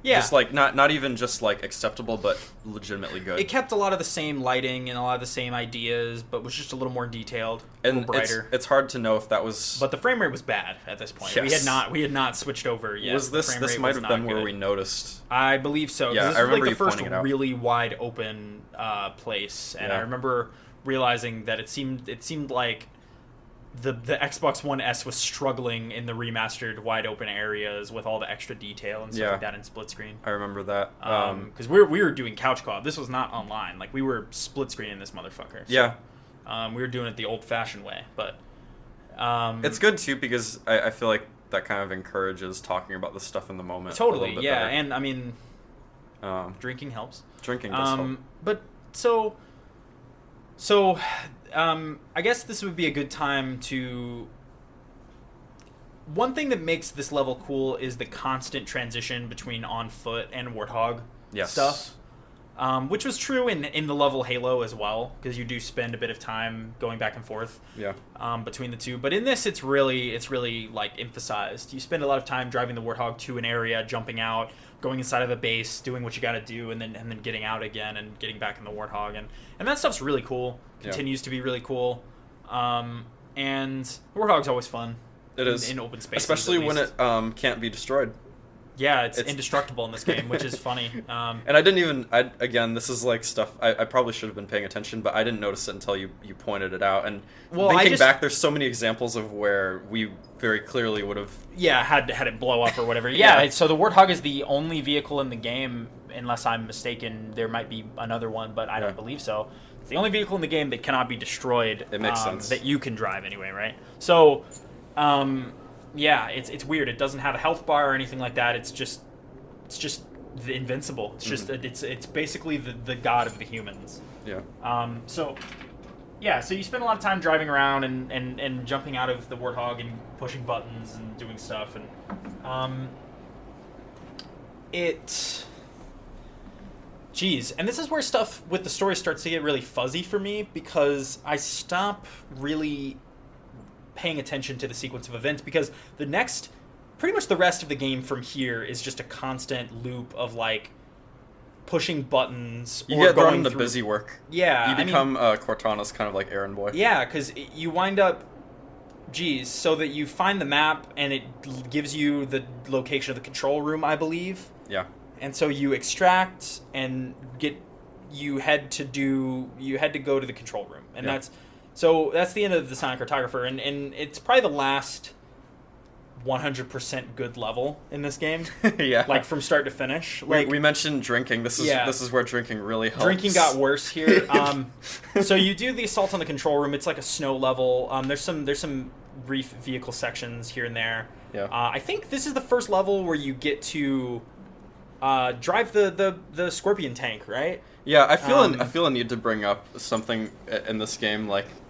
Just like not even just like acceptable, but legitimately good. It kept a lot of the same lighting and a lot of the same ideas, but was just a little more detailed, a little brighter. It's hard to know if that was. But the frame rate was bad at this point. Yes. We had not switched over yet. Was this might have been where we noticed? I believe so. Yeah, this I remember was like the you first really wide open place, and I remember realizing that it seemed like the Xbox One S was struggling in the remastered wide open areas with all the extra detail and stuff like that in split screen. I remember that. Because we were doing couch co-op. This was not online. Like, we were split screening this motherfucker. So, we were doing it the old-fashioned way. But it's good, too, because I feel like that kind of encourages talking about the stuff in the moment. Totally, a bit yeah. better. And, I mean, drinking helps. Drinking does help. But, I guess this would be a good time to... One thing that makes this level cool is the constant transition between on foot and Warthog stuff. Which was true in the level Halo as well, because you do spend a bit of time going back and forth between the two. But in this, it's really like emphasized. You spend a lot of time driving the Warthog to an area, jumping out, going inside of a base, doing what you got to do, and then getting out again and getting back in the Warthog, and that stuff's really cool. Continues to be really cool, and Warthog's always fun. It is in open spaces, especially when it can't be destroyed. Yeah, it's indestructible in this game, which is funny. And I didn't even... again, this is like stuff... I probably should have been paying attention, but I didn't notice it until you pointed it out. And thinking back, there's so many examples of where we very clearly would have... Yeah, had it blow up or whatever. So the Warthog is the only vehicle in the game, unless I'm mistaken. There might be another one, but I don't believe so. It's the only vehicle in the game that cannot be destroyed. It makes sense. That you can drive anyway, right? So... yeah, it's weird. It doesn't have a health bar or anything like that. It's just the invincible. It's just it's basically the god of the humans. Yeah. So you spend a lot of time driving around and jumping out of the Warthog and pushing buttons and doing stuff, and and this is where stuff with the story starts to get really fuzzy for me, because I stop really paying attention to the sequence of events, because pretty much the rest of the game from here is just a constant loop of like pushing buttons. You get thrown into busy work. Yeah, you become Cortana's kind of like errand boy. Yeah, because you wind up, so that you find the map and it gives you the location of the control room, I believe. Yeah. And so you extract and you had to go to the control room, and that's the end of the Sonic Cartographer, and it's probably the last 100% good level in this game. Yeah, like from start to finish. Like we mentioned drinking. This is where drinking really helps. Drinking got worse here. So you do the assault on the control room. It's like a snow level. There's some brief vehicle sections here and there. Yeah. I think this is the first level where you get to drive the Scorpion tank, right? Yeah, I feel a need to bring up something in this game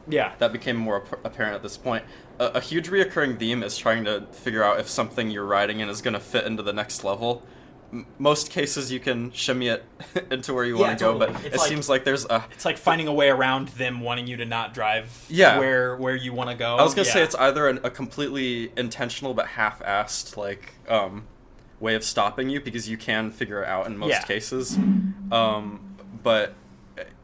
that became more apparent at this point. A huge reoccurring theme is trying to figure out if something you're riding in is going to fit into the next level. Most cases you can shimmy it into where you want to go, but it seems like there's a... It's like finding a way around them wanting you to not drive where you want to go. I was going to say it's either a completely intentional but half-assed way of stopping you, because you can figure it out in most cases. But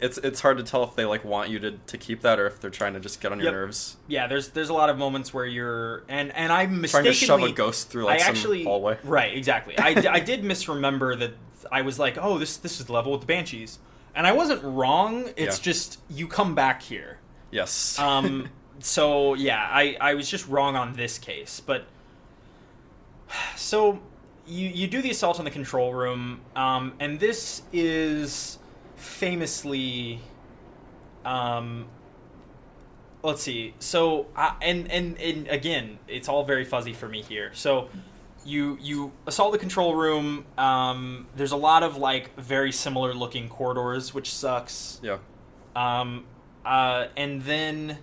it's hard to tell if they want you to keep that, or if they're trying to just get on your nerves. Yeah, there's a lot of moments where you're and I mistakenly trying to shove a ghost through some hallway. Right, exactly. I did misremember that. I was like, oh, this is the level with the Banshees, and I wasn't wrong. It's just you come back here. Yes. So yeah, I was just wrong on this case, but so you do the assault on the control room, and this is famously, let's see. So and again, it's all very fuzzy for me here. So you assault the control room. There's a lot of very similar looking corridors, which sucks. Yeah. And then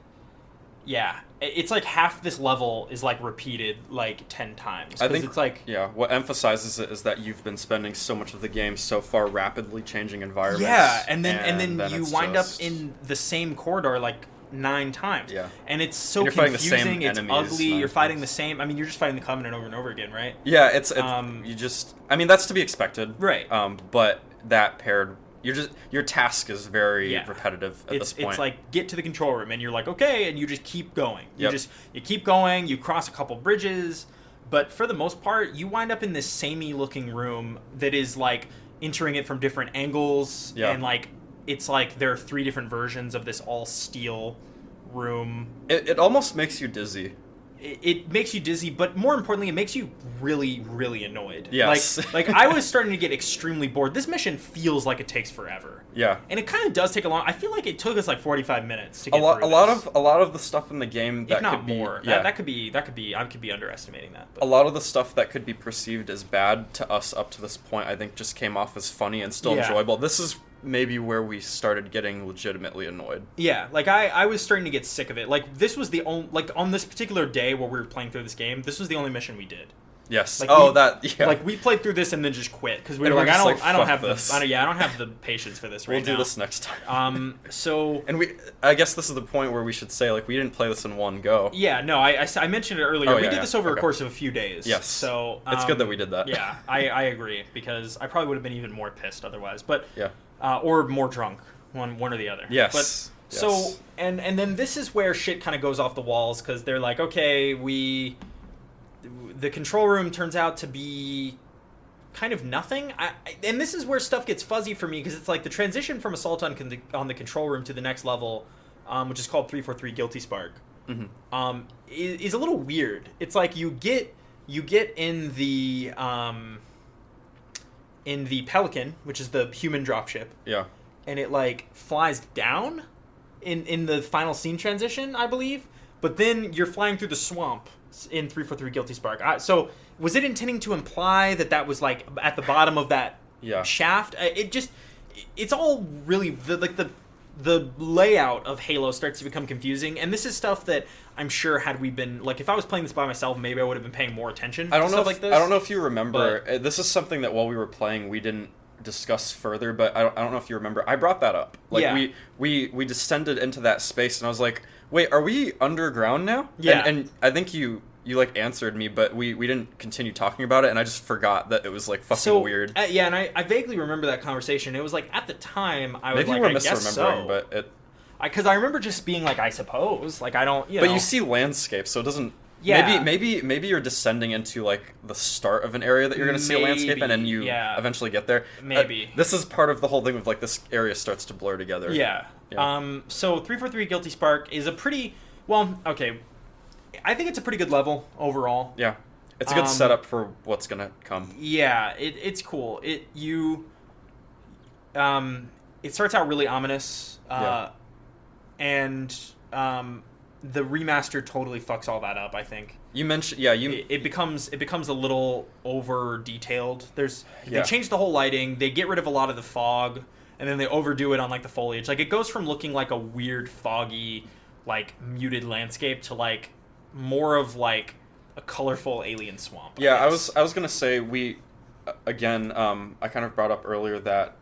Yeah, it's like half this level is like repeated like 10 times. I think it's like what emphasizes it is that you've been spending so much of the game so far rapidly changing environments. Yeah, and then you wind up just... in the same corridor like 9 times. Yeah, and it's so and confusing. The same it's enemies ugly. You're fighting the same. I mean, you're just fighting the Covenant over and over again, right? Yeah, it's you just. I mean, that's to be expected, right? But that paired. Your task is very repetitive at this point. It's like get to the control room and you're like, okay, and you just keep going. You keep going, you cross a couple bridges, but for the most part, you wind up in this samey looking room that is like entering it from different angles and like it's like there are 3 different versions of this all steel room. It almost makes you dizzy. It makes you dizzy, but more importantly, it makes you really, really annoyed. Yes. Like I was starting to get extremely bored. This mission feels like it takes forever. Yeah. And it kind of does take a long. I feel like it took us like 45 minutes to get through this. A lot of the stuff in the game that if not could be more. Yeah. That could be. I could be underestimating that. But. A lot of the stuff that could be perceived as bad to us up to this point, I think, just came off as funny and still enjoyable. This is maybe where we started getting legitimately annoyed. Yeah, like I was starting to get sick of it. Like this was the only on this particular day where we were playing through this game, this was the only mission we did. Yes. Like Like we played through this and then just quit because we were like, I don't have the patience for this right now. We'll do this next time. So and I guess this is the point where we should say like we didn't play this in one go. Yeah, no, I mentioned it earlier. We did this over a course of a few days. Yes. So it's good that we did that. Yeah, I agree because I probably would have been even more pissed otherwise. But yeah. Or more drunk, one or the other. Yes. But so and then this is where shit kind of goes off the walls because they're like, okay, the control room turns out to be kind of nothing. And this is where stuff gets fuzzy for me because it's like the transition from Assault on the control room to the next level, which is called 343 Guilty Spark, is a little weird. It's like you get in the Pelican, which is the human dropship. Yeah. And it like flies down in the final scene transition, I believe. But then you're flying through the swamp in 343 Guilty Spark. So was it intending to imply that was like at the bottom of that shaft? It's all really the layout of Halo starts to become confusing, and this is stuff that I'm sure had we been like if I was playing this by myself, maybe I would have been paying more attention. I don't know if you remember. This is something that while we were playing, we didn't discuss further, but I don't know if you remember. I brought that up. Like we descended into that space, and I was like, "Wait, are we underground now?" Yeah, and I think you like answered me, but we didn't continue talking about it, and I just forgot that it was like fucking weird. Yeah, and I vaguely remember that conversation. It was like at the time I was maybe like, we're I guess misremembering, so. But it because I remember just being like, I suppose, like I don't, But you see landscape, so it doesn't. Yeah. Maybe you're descending into like the start of an area that you're going to see a landscape, and then you eventually get there. Maybe this is part of the whole thing of like this area starts to blur together. Yeah. So 343 Guilty Spark is a pretty okay. I think it's a pretty good level overall. Yeah, it's a good setup for what's gonna come. Yeah, it's cool. It starts out really ominous, and the remaster totally fucks all that up. I think you mentioned it becomes a little over detailed. They change the whole lighting. They get rid of a lot of the fog, and then they overdo it on like the foliage. Like it goes from looking like a weird foggy, like muted landscape to like more of like a colorful alien swamp. I was gonna say we again. I kind of brought up earlier that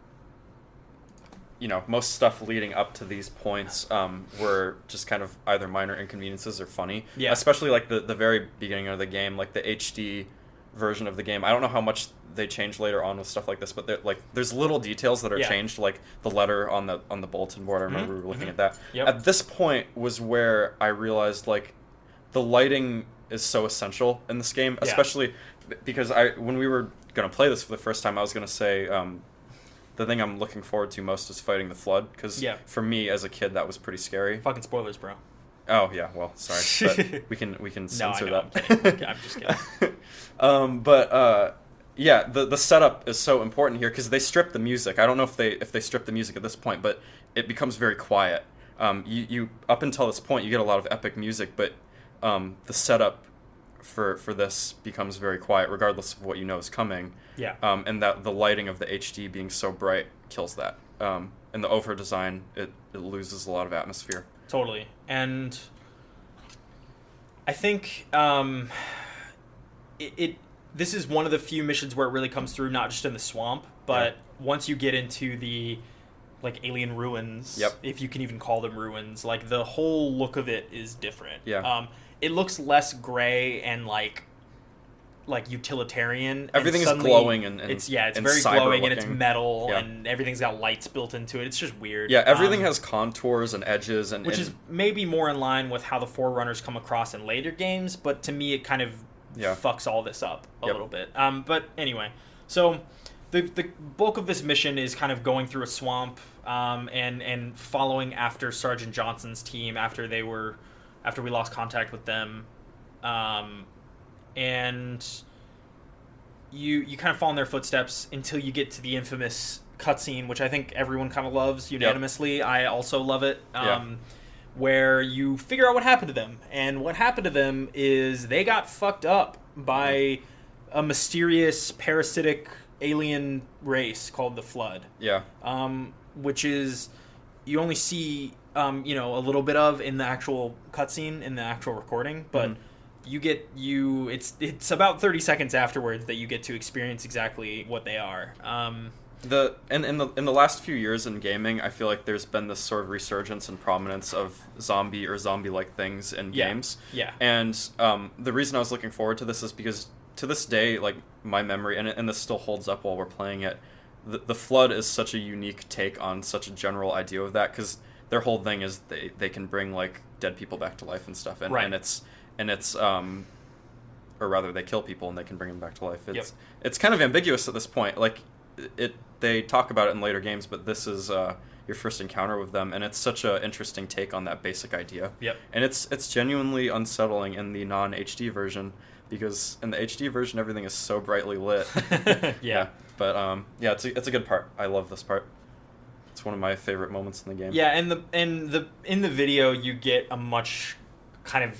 most stuff leading up to these points were just kind of either minor inconveniences or funny. Yeah. Especially like the very beginning of the game, like the HD version of the game. I don't know how much they changed later on with stuff like this, but there's little details that are changed, like the letter on the bulletin board. I remember we were looking at that. Yep. At this point was where I realized like the lighting is so essential in this game, especially because when we were gonna play this for the first time, I was gonna say the thing I'm looking forward to most is fighting the Flood, because for me as a kid that was pretty scary. Fucking spoilers, bro. Oh yeah, well sorry, but we can censor that. I'm just kidding. The setup is so important here because they strip the music. I don't know if they strip the music at this point, but it becomes very quiet. You up until this point you get a lot of epic music, but the setup for this becomes very quiet regardless of what you know is coming. Yeah. And that the lighting of the HD being so bright kills that. And the over design it loses a lot of atmosphere. Totally. And I think this is one of the few missions where it really comes through, not just in the swamp, but once you get into the like alien ruins, if you can even call them ruins, like the whole look of it is different. It looks less gray and like utilitarian. Everything is glowing and it's very glowing and it's metal and everything's got lights built into it. It's just weird. Yeah, everything has contours and edges which is maybe more in line with how the Forerunners come across in later games, but to me it kind of fucks all this up a little bit. But anyway, so the bulk of this mission is kind of going through a swamp and following after Sergeant Johnson's team after we lost contact with them. And you kind of follow in their footsteps until you get to the infamous cutscene, which I think everyone kind of loves unanimously. I also love it. Where you figure out what happened to them. And what happened to them is they got fucked up by a mysterious parasitic alien race called the Flood. Which is, you only see, a little bit of in the actual cutscene, in the actual recording, but it's about 30 seconds afterwards that you get to experience exactly what they are. In the last few years in gaming, I feel like there's been this sort of resurgence and prominence of zombie or zombie-like things in games. And the reason I was looking forward to this is because to this day, like my memory, and this still holds up while we're playing it, the Flood is such a unique take on such a general idea of that, because their whole thing is they can bring like dead people back to life and stuff, and it's or rather they kill people and they can bring them back to life. It's kind of ambiguous at this point. Like they talk about it in later games, but this is your first encounter with them, and it's such an interesting take on that basic idea. And it's genuinely unsettling in the non-HD version, because in the HD version everything is so brightly lit. But it's a good part. I love this part. It's one of my favorite moments in the game. In the video you get a much kind of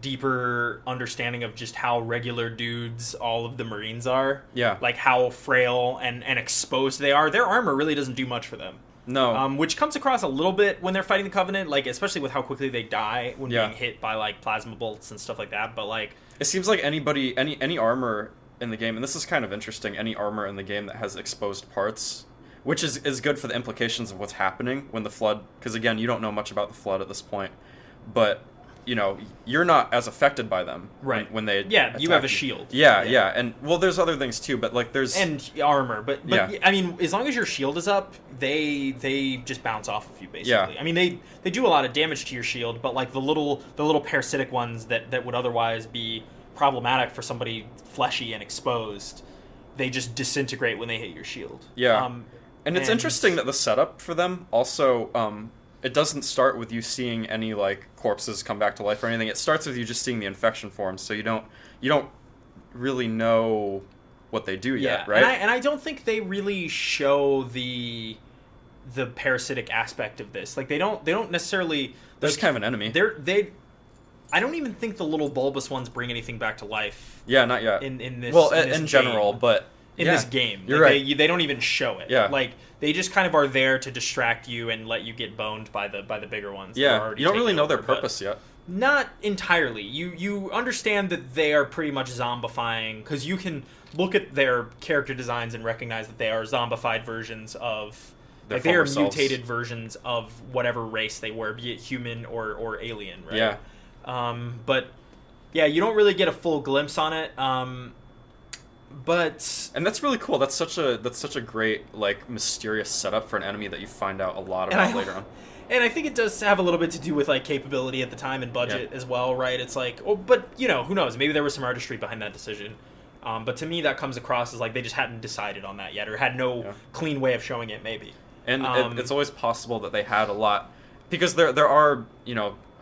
deeper understanding of just how regular dudes all of the Marines are. Like how frail and exposed they are. Their armor really doesn't do much for them. No. Which comes across a little bit when they're fighting the Covenant, like especially with how quickly they die when being hit by like plasma bolts and stuff like that. But like it seems like any armor in the game, and this is kind of interesting, any armor in the game that has exposed parts, which is good for the implications of what's happening when the Flood, because again, you don't know much about the Flood at this point, but you're not as affected by them when they you have a shield. And well, there's other things too, but like there's armor, but I mean, as long as your shield is up, they just bounce off of you basically. I mean, they do a lot of damage to your shield, but like the little parasitic ones that would otherwise be problematic for somebody fleshy and exposed, they just disintegrate when they hit your shield. And it's interesting that the setup for them also it doesn't start with you seeing any like corpses come back to life or anything. It starts with you just seeing the infection forms, so you don't really know what they do yet, right? And I don't think they really show the parasitic aspect of this. Like they don't necessarily. They're just kind of an enemy. I don't even think the little bulbous ones bring anything back to life. Not yet. In this. Well, in general, but in this game, you're right. They don't even show it. Like they just kind of are there to distract you and let you get boned by the bigger ones. You don't really know their purpose yet. Not entirely. You understand that they are pretty much zombifying, because you can look at their character designs and recognize that they are zombified versions of. Like they are mutated versions of whatever race they were, be it human or alien, right? But you don't really get a full glimpse on it. And that's really cool. That's such a great like mysterious setup for an enemy that you find out a lot about later on. And I think it does have a little bit to do with like capability at the time and budget as well, right? It's like, but who knows? Maybe there was some artistry behind that decision. But to me, that comes across as like they just hadn't decided on that yet, or had no clean way of showing it, maybe. And it's always possible that they had a lot, because there are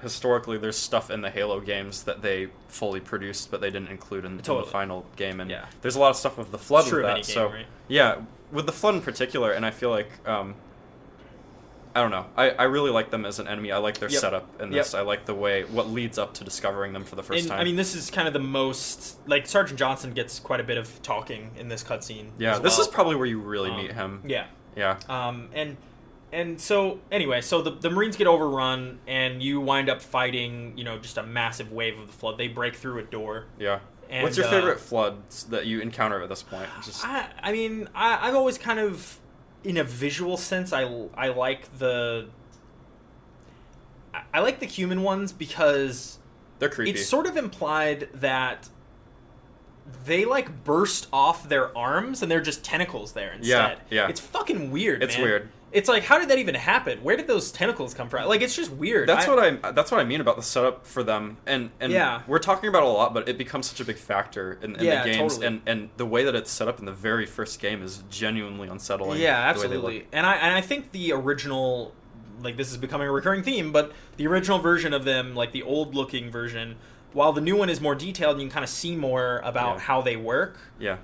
historically there's stuff in the Halo games that they fully produced but they didn't include in the final game, and there's a lot of stuff with the Flood with that. So right? With the Flood in particular, and I feel like I don't know, I really like them as an enemy. I like their setup in this. I like the way what leads up to discovering them for the first time. I mean, this is kind of the most like Sergeant Johnson gets quite a bit of talking in this cutscene. This is probably where you really meet him. And And so, anyway, so the Marines get overrun, and you wind up fighting, just a massive wave of the Flood. They break through a door. Yeah. And, what's your favorite Floods that you encounter at this point? I've always kind of, in a visual sense, I like the human ones because they're creepy. It's sort of implied that they burst off their arms and they're just tentacles there instead. Yeah. It's fucking weird, It's man. weird. It's like, how did that even happen? Where did those tentacles come from? It's just weird. That's what I mean about the setup for them. And we're talking about it a lot, but it becomes such a big factor in the games. Totally. And the way that it's set up in the very first game is genuinely unsettling. Yeah, absolutely. And I think the original, this is becoming a recurring theme, but the original version of them, the old looking version, while the new one is more detailed and you can kind of see more about how they work. Yeah.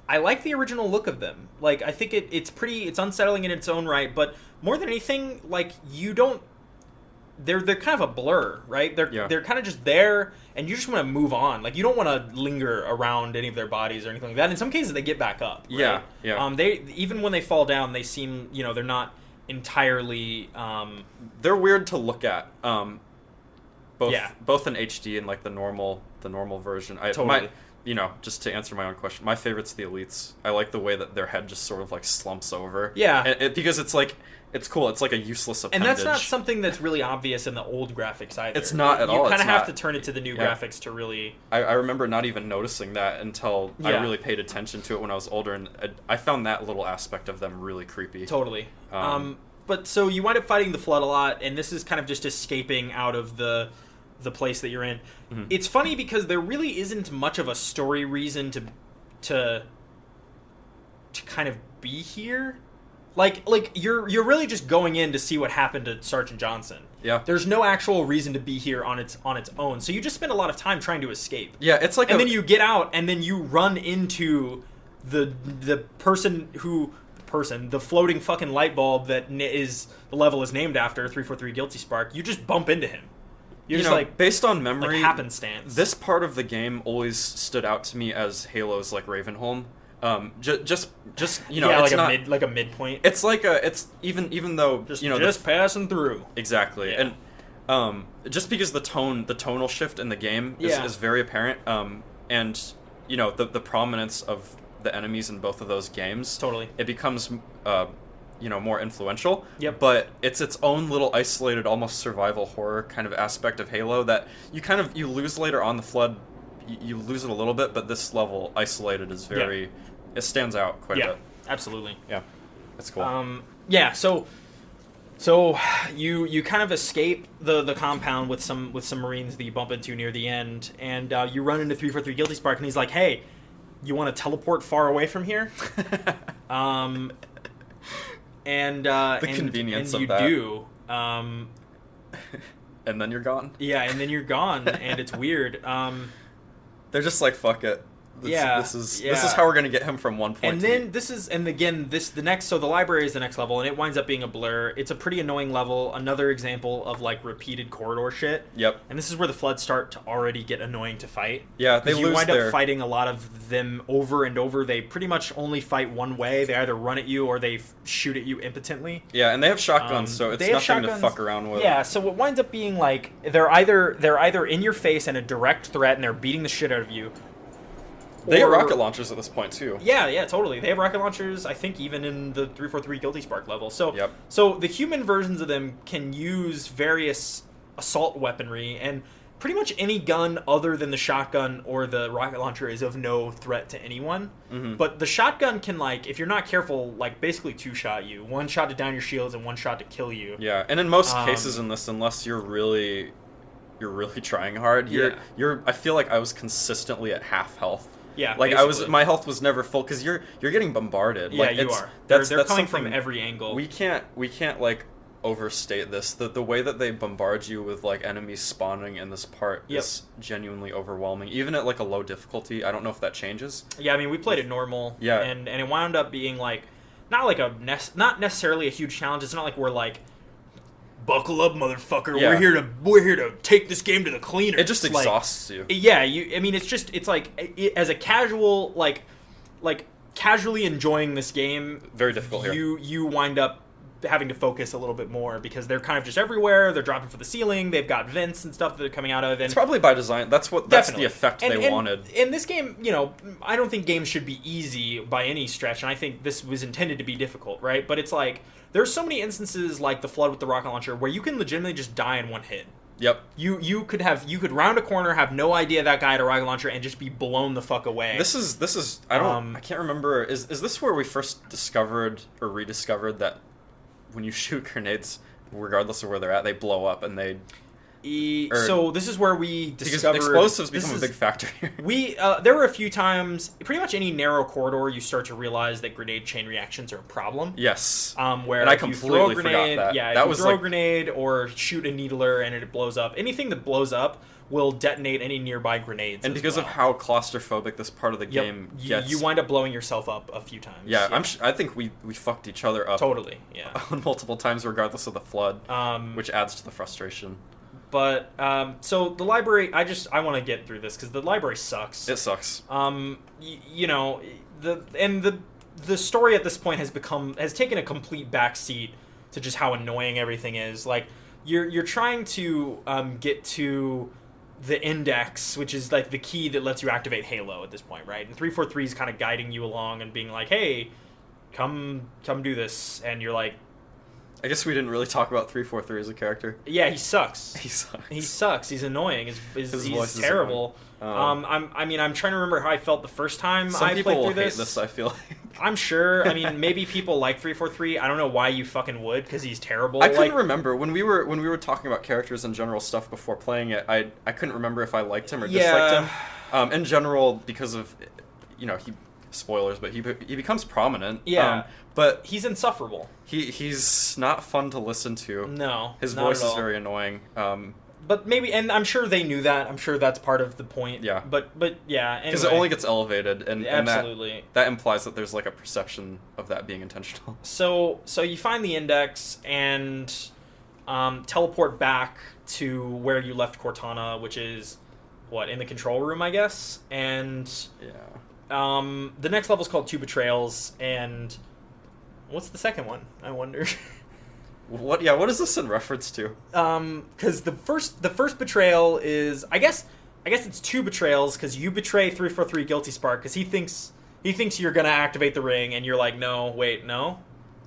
I like the original look of them. I think it's unsettling in its own right, but more than anything, they're kind of a blur, right? They're kind of just there, and you just want to move on. You don't want to linger around any of their bodies or anything like that. In some cases, they get back up. Right? Yeah. They even when they fall down, they seem they're not entirely. They're weird to look at. Both in HD and the normal version. Totally. Just to answer my own question, my favorite's the elites. I like the way that their head just sort of slumps over. Yeah. Because it's cool. It's a useless appendage. And that's not something that's really obvious in the old graphics either. It's not at all. You kind of have to turn it to the new graphics to really... I remember not even noticing that until I really paid attention to it when I was older, and I found that little aspect of them really creepy. Totally. But so you wind up fighting the Flood a lot, and this is kind of just escaping out of the place that you're in. Mm-hmm. It's funny because there really isn't much of a story reason to kind of be here. You're really just going in to see what happened to Sergeant Johnson. Yeah. There's no actual reason to be here on its own. So you just spend a lot of time trying to escape. Yeah, it's and then you get out, and then you run into the floating fucking light bulb that the level is named after, 343 Guilty Spark. You just bump into him. You're just based on memory, happenstance. This part of the game always stood out to me as Halo's Ravenholm. Just it's a midpoint. It's even though just passing through. Exactly. Yeah. And just because the tonal shift in the game is very apparent, and the prominence of the enemies in both of those games, totally, it becomes more influential. Yep. But it's its own little isolated, almost survival horror kind of aspect of Halo that you lose later on. The Flood, you lose it a little bit, but this level isolated is very. It stands out quite a bit. Absolutely. Yeah, that's cool. So you kind of escape the compound with some Marines that you bump into near the end, and you run into 343 Guilty Spark, and he's like, "Hey, you want to teleport far away from here?" The convenience and of that. You do. And then you're gone. Yeah, and then you're gone, and it's weird. They're just fuck it. This is how we're gonna get him from one point. And then so the library is the next level, and it winds up being a blur. It's a pretty annoying level. Another example of repeated corridor shit. Yep. And this is where the Flood start to already get annoying to fight. Yeah, you wind up fighting a lot of them over and over. They pretty much only fight one way. They either run at you or they shoot at you impotently. Yeah, and they have shotguns, so it's nothing to fuck around with. Yeah, so it winds up being they're either in your face and a direct threat, and they're beating the shit out of you. They have rocket launchers at this point, too. Yeah, totally. They have rocket launchers, I think, even in the 343 Guilty Spark level. So, yep. So the human versions of them can use various assault weaponry, and pretty much any gun other than the shotgun or the rocket launcher is of no threat to anyone. Mm-hmm. But the shotgun can, if you're not careful, basically two-shot you. One shot to down your shields and one shot to kill you. Yeah, and in most cases in this, unless you're really trying hard, I feel like I was consistently at half health. Yeah, my health was never full because you're getting bombarded. Yeah, you are. They're coming from every angle. We can't overstate this. The way that they bombard you with enemies spawning in this part is genuinely overwhelming. Even at a low difficulty, I don't know if that changes. Yeah, I mean we played it normal. Yeah, and it wound up being not necessarily a huge challenge. It's not like we're buckle up, motherfucker. Yeah. We're here to take this game to the cleaners. It just exhausts you. Yeah, as a casual casually enjoying this game. Very difficult here. You wind up having to focus a little bit more because they're kind of just everywhere. They're dropping for the ceiling. They've got vents and stuff that they're coming out of. And it's probably by design. That's the effect they wanted. In this game, I don't think games should be easy by any stretch, and I think this was intended to be difficult, right? But it's like there's so many instances like the flood with the rocket launcher where you can legitimately just die in one hit. Yep. You could round a corner, have no idea that guy had a rocket launcher, and just be blown the fuck away. This is I can't remember. Is this where we first discovered or rediscovered that when you shoot grenades, regardless of where they're at, they blow up and they. So this is where we discovered because explosives become a big factor here. There were a few times, pretty much any narrow corridor, you start to realize that grenade chain reactions are a problem. Yes. Where and I if you throw a grenade, forgot that. yeah, that if was you throw a grenade or shoot a needler and it blows up, anything that blows up will detonate any nearby grenades. And because of how claustrophobic this part of the game gets, you wind up blowing yourself up a few times. Yeah. I think we fucked each other up totally. Yeah. multiple times, regardless of the flood, which adds to the frustration. But so the library, I want to get through this because the library sucks. It sucks. The story at this point has taken a complete backseat to just how annoying everything is. Like you're trying to get to the index, which is like the key that lets you activate Halo at this point, right? And 343 is kind of guiding you along and being like, "Hey, come do this," and you're like. I guess we didn't really talk about 343 as a character. Yeah, he sucks. He sucks. He's annoying. He's voice terrible. I'm trying to remember how I felt the first time Some I people played will through hate this, I feel like. I'm sure. Maybe people like 343. I don't know why you fucking would, because he's terrible. I couldn't remember when we were talking about characters and general stuff before playing it. I couldn't remember if I liked him or disliked him. In general, because of spoilers, but he becomes prominent. Yeah. But he's insufferable. He's not fun to listen to. No, his voice is very annoying. But maybe, and I'm sure they knew that. I'm sure that's part of the point. Yeah. But yeah. Because it only gets elevated, and absolutely, that implies that there's like a perception of that being intentional. So you find the index and teleport back to where you left Cortana, which is in the control room, I guess. And the next level is called 2 Betrayals, and what's the second one? I wonder. What is this in reference to? Because the first betrayal is I guess it's 2 betrayals because you betray 343 Guilty Spark because he thinks you're gonna activate the ring and you're like no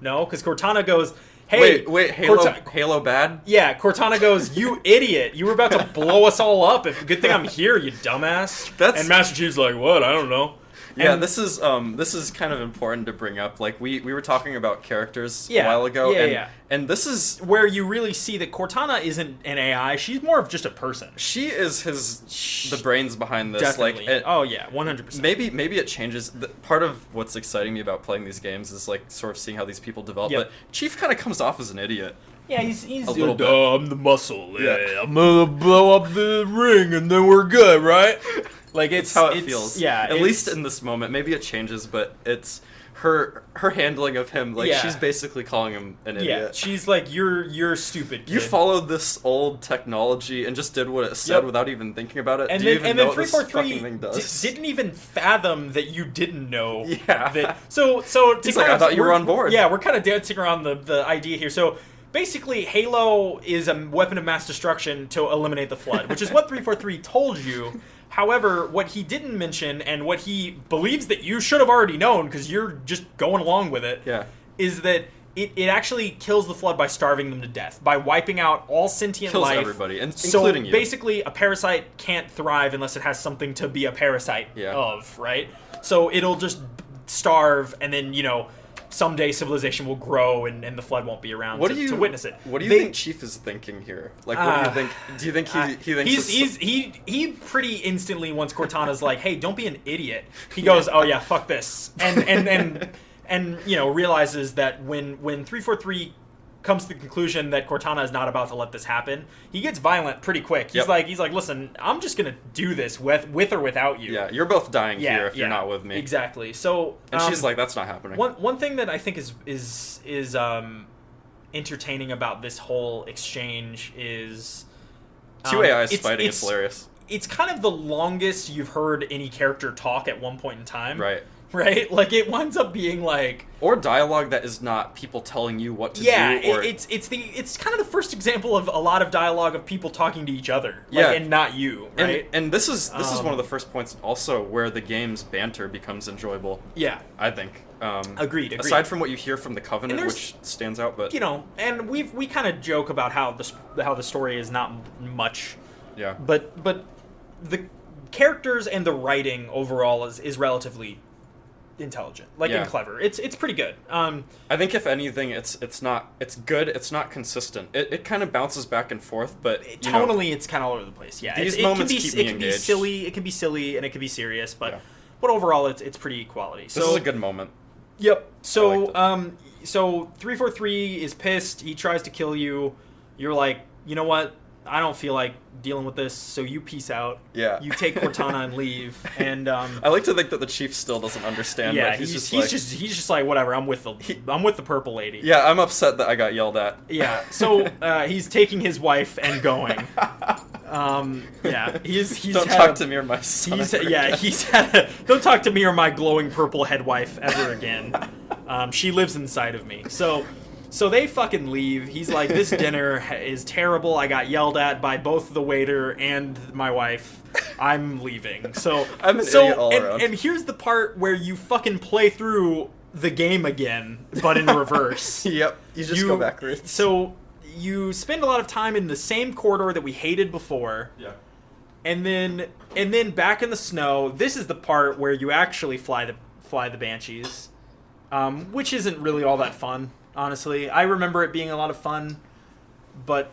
because Cortana goes hey wait Halo bad? Yeah, Cortana goes you idiot, you were about to blow us all up, good thing I'm here, you dumbass. And Master Chief's like what, I don't know. Yeah, this is kind of important to bring up. Like we were talking about characters a while ago, and this is where you really see that Cortana isn't an AI; she's more of just a person. She is the brains behind this. Definitely. Like, 100%. Maybe it changes. Part of what's exciting me about playing these games is like sort of seeing how these people develop. But Chief kind of comes off as an idiot. Yeah, he's a little bit. I'm the muscle. Yeah, I'm gonna blow up the ring, and then we're good, right? Like it's how it feels. Yeah, at least in this moment. Maybe it changes, but it's her handling of him. Like she's basically calling him an idiot. Yeah, she's like you're stupid. Kid. You followed this old technology and just did what it said without even thinking about it. And Do you even know what this 343 fucking thing does? Didn't even fathom that you didn't know. Yeah. That, so he's like, I thought you were on board. Yeah, we're kind of dancing around the idea here. So. Basically, Halo is a weapon of mass destruction to eliminate the flood, which is what 343 told you. However, what he didn't mention, and what he believes that you should have already known, because you're just going along with it, is that it actually kills the flood by starving them to death, by wiping out all sentient life. Kills everybody, including you. So basically, a parasite can't thrive unless it has something to be a parasite of, right? So it'll just starve, and then, someday civilization will grow and the flood won't be around to witness it. What do you think Chief is thinking here? Like, what do you think? Do you think he thinks he pretty instantly, once Cortana's like, hey, don't be an idiot, he goes, oh yeah, fuck this, and realizes that when 343 comes to the conclusion that Cortana is not about to let this happen, he gets violent pretty quick. He's like, listen, I'm just gonna do this with or without you. Yeah, you're both dying here if you're not with me. Exactly. So, and she's like, that's not happening. One thing that I think is entertaining about this whole exchange is 2 AIs fighting. It's hilarious. It's kind of the longest you've heard any character talk at one point in time. Right. right? Like, it winds up being like... Or dialogue that is not people telling you what to do. Or... it's kind of the first example of a lot of dialogue of people talking to each other, and not you, right? And this is one of the first points also where the game's banter becomes enjoyable. Yeah, I think. Agreed. Aside from what you hear from the Covenant, which stands out, but and we kind of joke about how the story is not much. Yeah. But the characters and the writing overall is relatively intelligent, and clever. It's pretty good. I think if anything, it's good. It's not consistent. It kind of bounces back and forth, but tonally it's kind of all over the place. Yeah, these moments keep me engaged. It can be silly and it can be serious, but overall it's pretty quality. This is a good moment. Yep. So so 343 is pissed. He tries to kill you. You're like, you know what? I don't feel like dealing with this, so you peace out. Yeah. You take Cortana and leave. And I like to think that the chief still doesn't understand. Yeah, but he's just like, whatever. I'm with the purple lady. Yeah, I'm upset that I got yelled at. Yeah. So he's taking his wife and going. Yeah. He's don't talk to me or my son. Don't talk to me or my glowing purple head wife ever again. She lives inside of me. So they fucking leave. He's like, this dinner is terrible. I got yelled at by both the waiter and my wife. I'm leaving. So I'm an idiot all around. And here's the part where you fucking play through the game again, but in reverse. Yep. You just go backwards. So you spend a lot of time in the same corridor that we hated before. Yeah. And then back in the snow. This is the part where you actually fly the Banshees, which isn't really all that fun. Honestly, I remember it being a lot of fun, but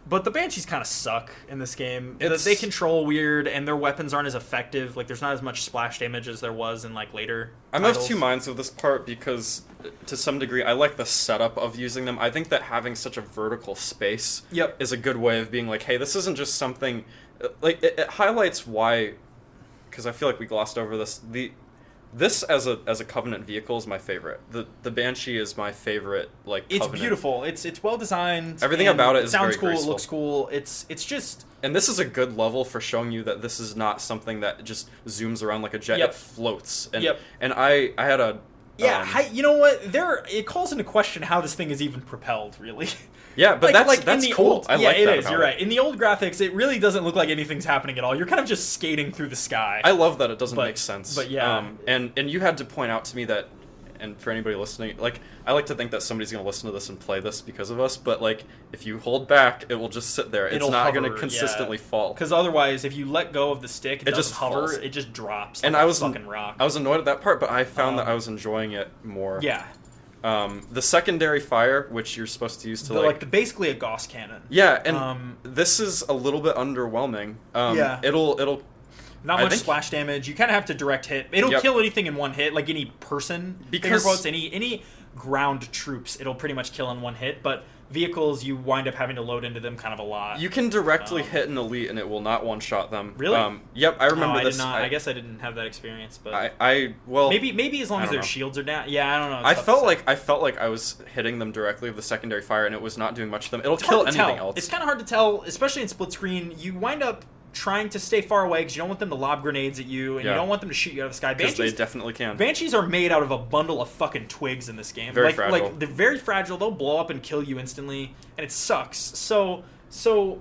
the Banshees kind of suck in this game. They control weird, and their weapons aren't as effective. Like, there's not as much splash damage as there was in later I'm titles. of two minds with this part because, to some degree, I like the setup of using them. I think that having such a vertical space is a good way of being like, hey, this isn't just something... Like, it highlights why... Because I feel like we glossed over this. This as a Covenant vehicle is my favorite. The Banshee is my favorite. It's Covenant. Beautiful. It's well designed. Everything about it is sounds very cool. graceful. It looks cool. It's just. And this is a good level for showing you that this is not something that just zooms around like a jet. It floats. And and I had a. You know what? It calls into question how this thing is even propelled. Really. Yeah, but that's cool. Old, I like it that. Is. You're right. In the old graphics, it really doesn't look like anything's happening at all. You're kind of just skating through the sky. I love that it doesn't make sense. But yeah, and you had to point out to me that, and for anybody listening, I like to think that somebody's going to listen to this and play this because of us. But if you hold back, it will just sit there. It's not going to consistently fall. Because otherwise, if you let go of the stick, it just hover. Falls. It just drops. And like a fucking rock. I was annoyed at that part, but I found that I was enjoying it more. Yeah. The secondary fire, which you're supposed to use to basically a Gauss cannon. Yeah, and this is a little bit underwhelming. It'll not much splash damage. You kind of have to direct hit. It'll kill anything in one hit, like any person. Because any ground troops, it'll pretty much kill in one hit. But vehicles, you wind up having to load into them kind of a lot. You can directly hit an elite, and it will not one-shot them. Really? Yep, I remember I this. Did not. I guess I didn't have that experience, but maybe as long as their shields are down. Yeah, I don't know. I felt like I was hitting them directly with the secondary fire, and it was not doing much to them. It'll kill anything else. It's kind of hard to tell, especially in split screen. You wind up trying to stay far away because you don't want them to lob grenades at you, and you don't want them to shoot you out of the sky. Because they definitely can. Banshees are made out of a bundle of fucking twigs in this game. Very fragile. They're very fragile. They'll blow up and kill you instantly, and it sucks. So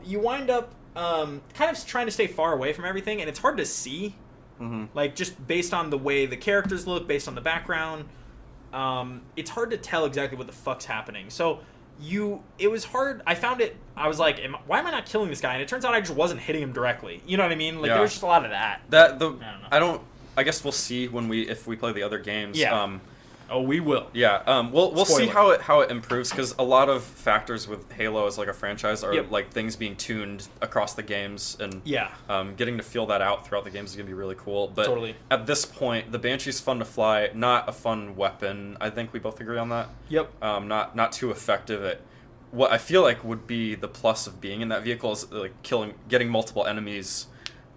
you wind up kind of trying to stay far away from everything, and it's hard to see. Mm-hmm. Just based on the way the characters look, based on the background, it's hard to tell exactly what the fuck's happening. So it was hard. I found it. I was like, why am I not killing this guy? And it turns out I just wasn't hitting him directly. You know what I mean? There was just a lot of that. I don't know. I guess we'll see if we play the other games. Yeah. We will. Yeah. We'll see how it improves, because a lot of factors with Halo as a franchise are things being tuned across the games, and getting to feel that out throughout the games is gonna be really cool. But totally. At this point, the Banshee's fun to fly, not a fun weapon. I think we both agree on that. Yep. Not too effective at. What I feel like would be the plus of being in that vehicle is getting multiple enemies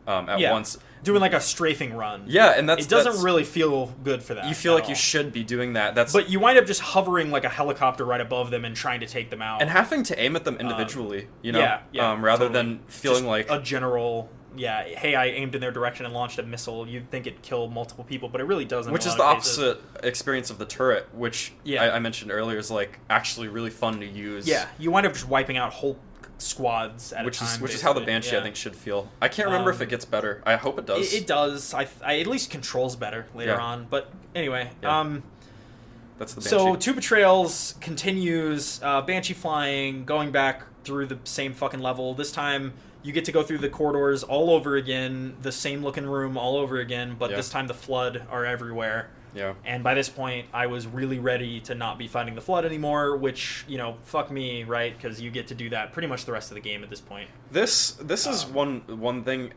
at once. Doing a strafing run. Yeah, and it doesn't really feel good for that. You feel like you should be doing that. But you wind up just hovering like a helicopter right above them and trying to take them out. And having to aim at them individually, rather than feeling just a general yeah, hey, I aimed in their direction and launched a missile, you'd think it'd kill multiple people, but it really doesn't. Which is the opposite experience of the turret, which I mentioned earlier is like actually really fun to use. Yeah, you wind up just wiping out whole squads at a time. Which is how the Banshee, I think, should feel. I can't remember if it gets better. I hope it does. It does. I at least controls better later on. But anyway, that's the Banshee. So Two Betrayals continues, Banshee flying, going back through the same fucking level. This time you get to go through the corridors all over again, the same looking room all over again, but this time the Flood are everywhere. Yeah. And by this point, I was really ready to not be fighting the Flood anymore, which, you know, fuck me, right? Because you get to do that pretty much the rest of the game at this point. This is one thing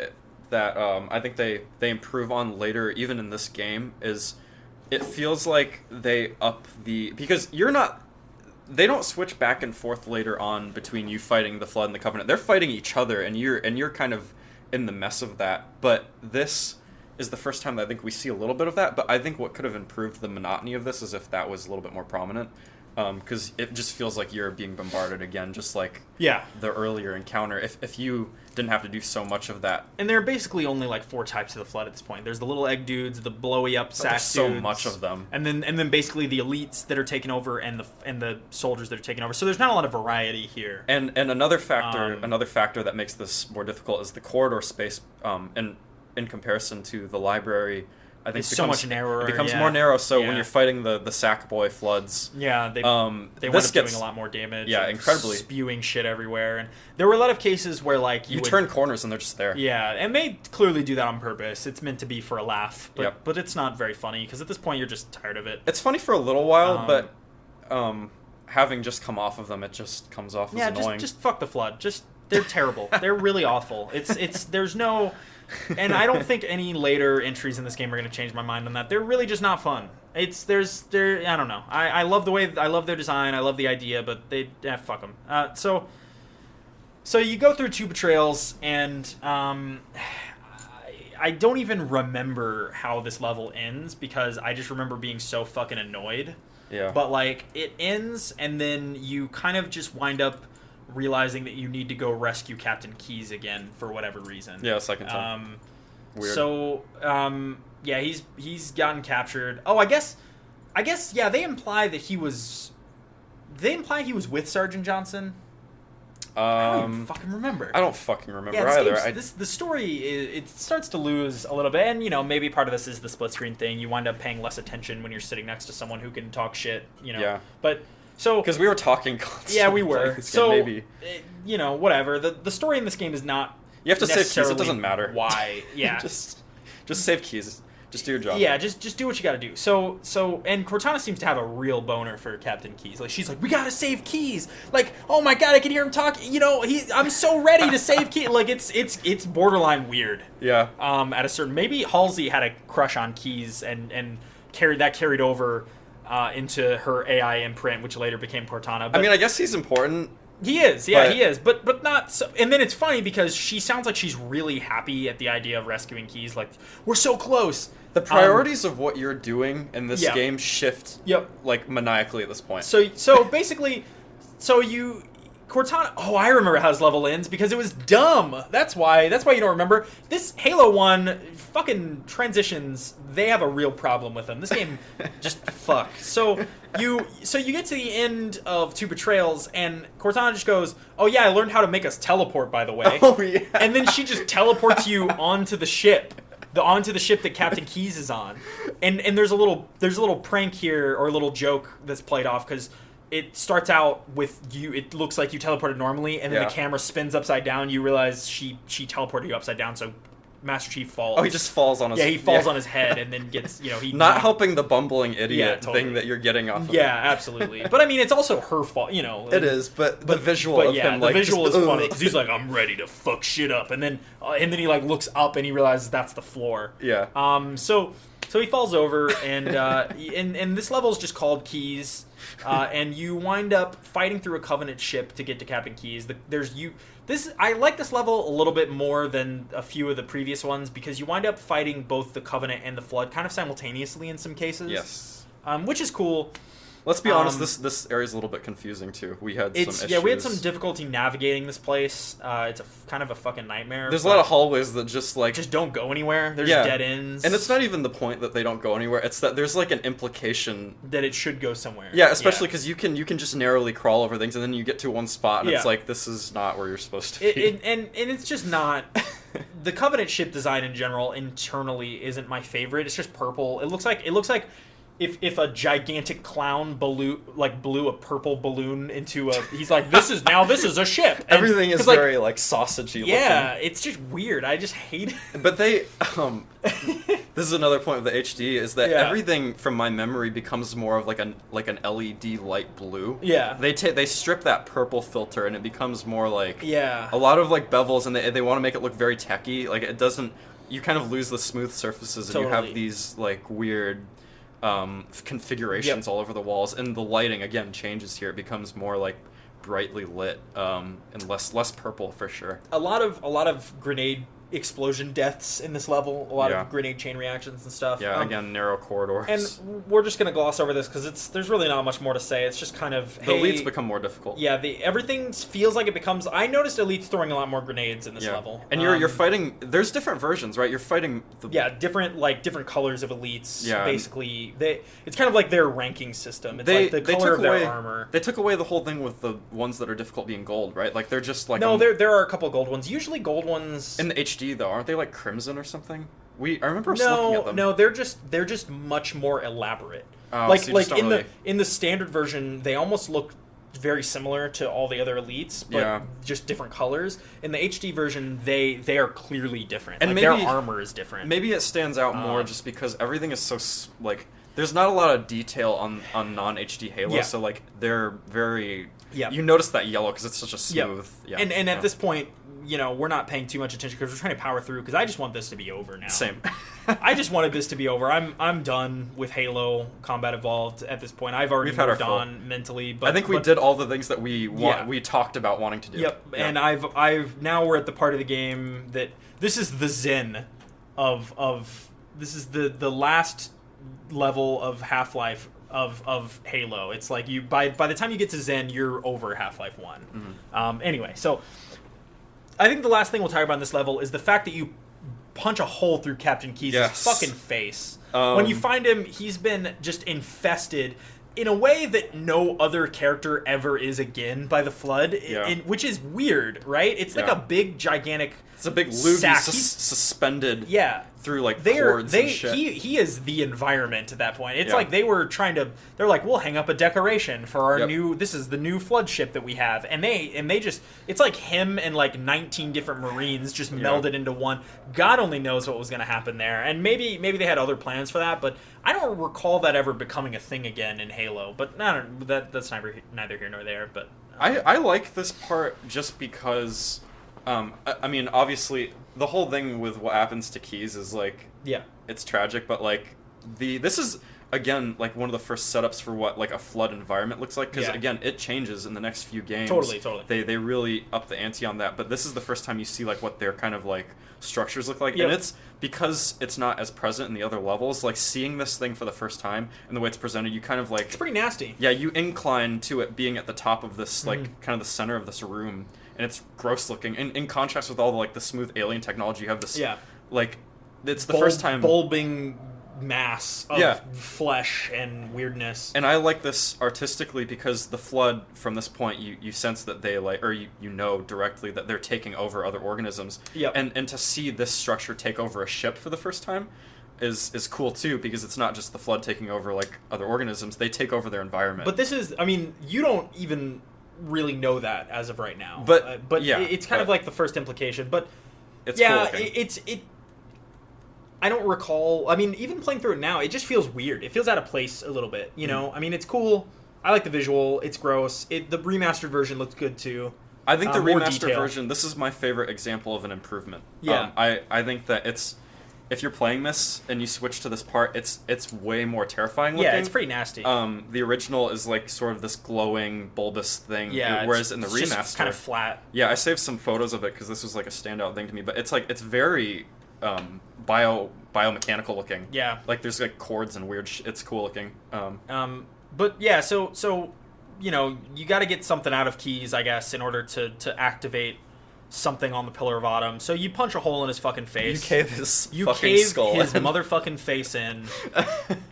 that I think they improve on later, even in this game, is it feels like they up the... Because they don't switch back and forth later on between you fighting the Flood and the Covenant. They're fighting each other, and you're kind of in the mess of that. But this is the first time that I think we see a little bit of that. But I think what could have improved the monotony of this is if that was a little bit more prominent. Because it just feels like you're being bombarded again, just like the earlier encounter. If you didn't have to do so much of that. And there are basically only like 4 types of the Flood at this point. There's the little egg dudes, the blowy up sack dudes. So much of them. And then basically the elites that are taking over and the soldiers that are taking over. So there's not a lot of variety here. And another factor that makes this more difficult is the corridor space. And in comparison to the library, I think it's so much narrower. It becomes more narrow. So when you're fighting the Sackboy Floods, they wind up doing a lot more damage. Yeah, incredibly spewing shit everywhere. And there were a lot of cases where like you turn corners and they're just there. Yeah, and they clearly do that on purpose. It's meant to be for a laugh, but it's not very funny because at this point you're just tired of it. It's funny for a little while, but having just come off of them, it just comes off as annoying. Just fuck the Flood. They're terrible. They're really awful. There's no. And I don't think any later entries in this game are going to change my mind on that. They're really just not fun. I don't know. I love their design. I love the idea, but fuck them. So you go through 2 Betrayals, and I don't even remember how this level ends because I just remember being so fucking annoyed. Yeah. But like it ends, and then you kind of just wind up realizing that you need to go rescue Captain Keyes again for whatever reason. Yeah, second time. Weird. So, he's gotten captured. Oh, I guess, they imply he was with Sergeant Johnson. I don't even fucking remember. I don't fucking remember either. The story, it starts to lose a little bit, and, you know, maybe part of this is the split screen thing. You wind up paying less attention when you're sitting next to someone who can talk shit, you know. Yeah. But... So, because we were talking constantly. Yeah, we were. So, maybe. You know, whatever. The story in this game is not. You have to save keys. It doesn't matter. Why? Yeah. just save keys. Just do your job. Yeah, just do what you got to do. So, and Cortana seems to have a real boner for Captain Keyes. Like, she's like, we gotta save Keyes. Like, oh my god, I can hear him talk. You know, I'm so ready to save Keyes. Like, it's borderline weird. Yeah. At a certain, maybe Halsey had a crush on Keyes and carried over. Into her AI imprint, which later became Cortana. But I mean, I guess he's important. He is, yeah, he is, but not so. And then it's funny because she sounds like she's really happy at the idea of rescuing Keyes. Like, we're so close. The priorities of what you're doing in this game shift, like maniacally at this point. So basically, Cortana. Oh, I remember how this level ends because it was dumb. That's why you don't remember. This Halo 1 fucking transitions. They have a real problem with them. This game just fuck. So you get to the end of 2 Betrayals and Cortana just goes, "Oh yeah, I learned how to make us teleport, by the way." Oh yeah. And then she just teleports you onto the ship. Onto the ship that Captain Keyes is on. And there's a little prank here or a little joke that's played off because it starts out with you. It looks like you teleported normally, and then the camera spins upside down. You realize she teleported you upside down, so Master Chief falls. Oh, he just falls on his... Yeah, he falls on his head and then gets, you know... Not helping the bumbling idiot thing that you're getting off of. Yeah, absolutely. But, I mean, it's also her fault, you know. It is, but the visual of him, the visual is funny, because he's like, I'm ready to fuck shit up. And then he, like, looks up and he realizes that's the floor. Yeah. So he falls over, and this level is just called Keyes, and you wind up fighting through a Covenant ship to get to Captain Keyes. I like this level a little bit more than a few of the previous ones because you wind up fighting both the Covenant and the Flood kind of simultaneously in some cases. Yes. Which is cool. Let's be honest, this area is a little bit confusing too. We had some issues. Yeah, we had some difficulty navigating this place. It's kind of a fucking nightmare. There's a lot of hallways that just don't go anywhere. There's dead ends. And it's not even the point that they don't go anywhere. It's that there's like an implication that it should go somewhere. Yeah, especially because you can just narrowly crawl over things, and then you get to one spot, and it's like, this is not where you're supposed to be. And it's just not... The Covenant ship design in general, internally, isn't my favorite. It's just purple. It looks like if a gigantic clown blew a purple balloon into a... He's like, this is a ship. And everything is very, sausagey looking. Yeah, it's just weird. I just hate it. But they... this is another point of the HD, is that everything, from my memory, becomes more of like an LED light blue. Yeah. They strip that purple filter, and it becomes more like... Yeah. A lot of, bevels, and they want to make it look very techy. Like, it doesn't... You kind of lose the smooth surfaces, and you have these, weird... configurations all over the walls, and the lighting again changes here. It becomes more brightly lit, and less purple for sure. A lot of grenade explosion deaths in this level, a lot of grenade chain reactions and stuff. Yeah, again, narrow corridors. And we're just going to gloss over this because there's really not much more to say. It's just kind of... The elites become more difficult. Yeah, everything feels like it becomes... I noticed elites throwing a lot more grenades in this level. And you're fighting... There's different versions, right? You're fighting... different colors of elites, basically. It's kind of like their ranking system. It's the color of their armor. They took away the whole thing with the ones that are difficult being gold, right? They're just No, there are a couple gold ones. Usually gold ones... In the HD, though, aren't they crimson or something? I remember us looking at them. No, they're just much more elaborate. In the standard version, they almost look very similar to all the other elites, but just different colors. In the HD version, they are clearly different. And their armor is different. Maybe it stands out more just because everything is so there's not a lot of detail on non-HD Halo, so they're very... Yeah. You notice that yellow because it's such a smooth... Yeah. And at this point, we're not paying too much attention because we're trying to power through, because I just want this to be over now. Same. I just wanted this to be over. I'm done with Halo Combat Evolved at this point. I've already moved on mentally. But I think we did all the things that we talked about wanting to do. Yep. Yeah. And I've now we're at the part of the game that this is the Zen of this is the last level of Half-Life of Halo. It's like you by the time you get to Zen, you're over Half-Life 1. Mm-hmm. Anyway, so I think the last thing we'll talk about in this level is the fact that you punch a hole through Captain Keyes' fucking face. When you find him, he's been just infested in a way that no other character ever is again by the Flood, which is weird, right? It's like a big, gigantic... It's a big loogie suspended through cords and shit. He is the environment at that point. It's like they were trying to... They're like, we'll hang up a decoration for our new... This is the new Flood ship that we have. And they just... It's like him and 19 different Marines just melded into one. God only knows what was going to happen there. And maybe they had other plans for that, but I don't recall that ever becoming a thing again in Halo. But that's neither here nor there. But I like this part just because... I mean, obviously, the whole thing with what happens to Keyes is, it's tragic, but, this is, again, one of the first setups for what, a Flood environment looks like, because, again, it changes in the next few games. Totally. They really up the ante on that, but this is the first time you see, what their kind of, structures look like, and it's, because it's not as present in the other levels, seeing this thing for the first time, and the way it's presented, you kind of, It's pretty nasty. Yeah, you incline to it being at the top of this, kind of the center of this room, and it's gross looking. In contrast with all the smooth alien technology, you have this it's the first time bulbing mass of flesh and weirdness. And I like this artistically because the Flood, from this point, you sense that they you know directly that they're taking over other organisms. Yep. And to see this structure take over a ship for the first time is cool too, because it's not just the Flood taking over other organisms, they take over their environment. But this is, I mean, you don't even really know that as of right now, but it's kind of the first implication. But it's cool I don't recall. I mean, even playing through it now, it just feels weird. It feels out of place a little bit. You know, I mean, it's cool. I like the visual. It's gross. The remastered version looks good too. I think the remastered version. This is my favorite example of an improvement. Yeah, I think that it's. If you're playing this and you switch to this part, it's way more terrifying looking. Yeah, it's pretty nasty. The original is sort of this glowing, bulbous thing. Yeah, whereas in the remaster, just kind of flat. Yeah, I saved some photos of it because this was a standout thing to me. But it's very biomechanical looking. Yeah, there's cords and weird. It's cool looking. But yeah, so you know, you got to get something out of Keys, I guess, in order to activate something on the Pillar of Autumn. So you punch a hole in his fucking face. You cave his fucking skull his motherfucking face in,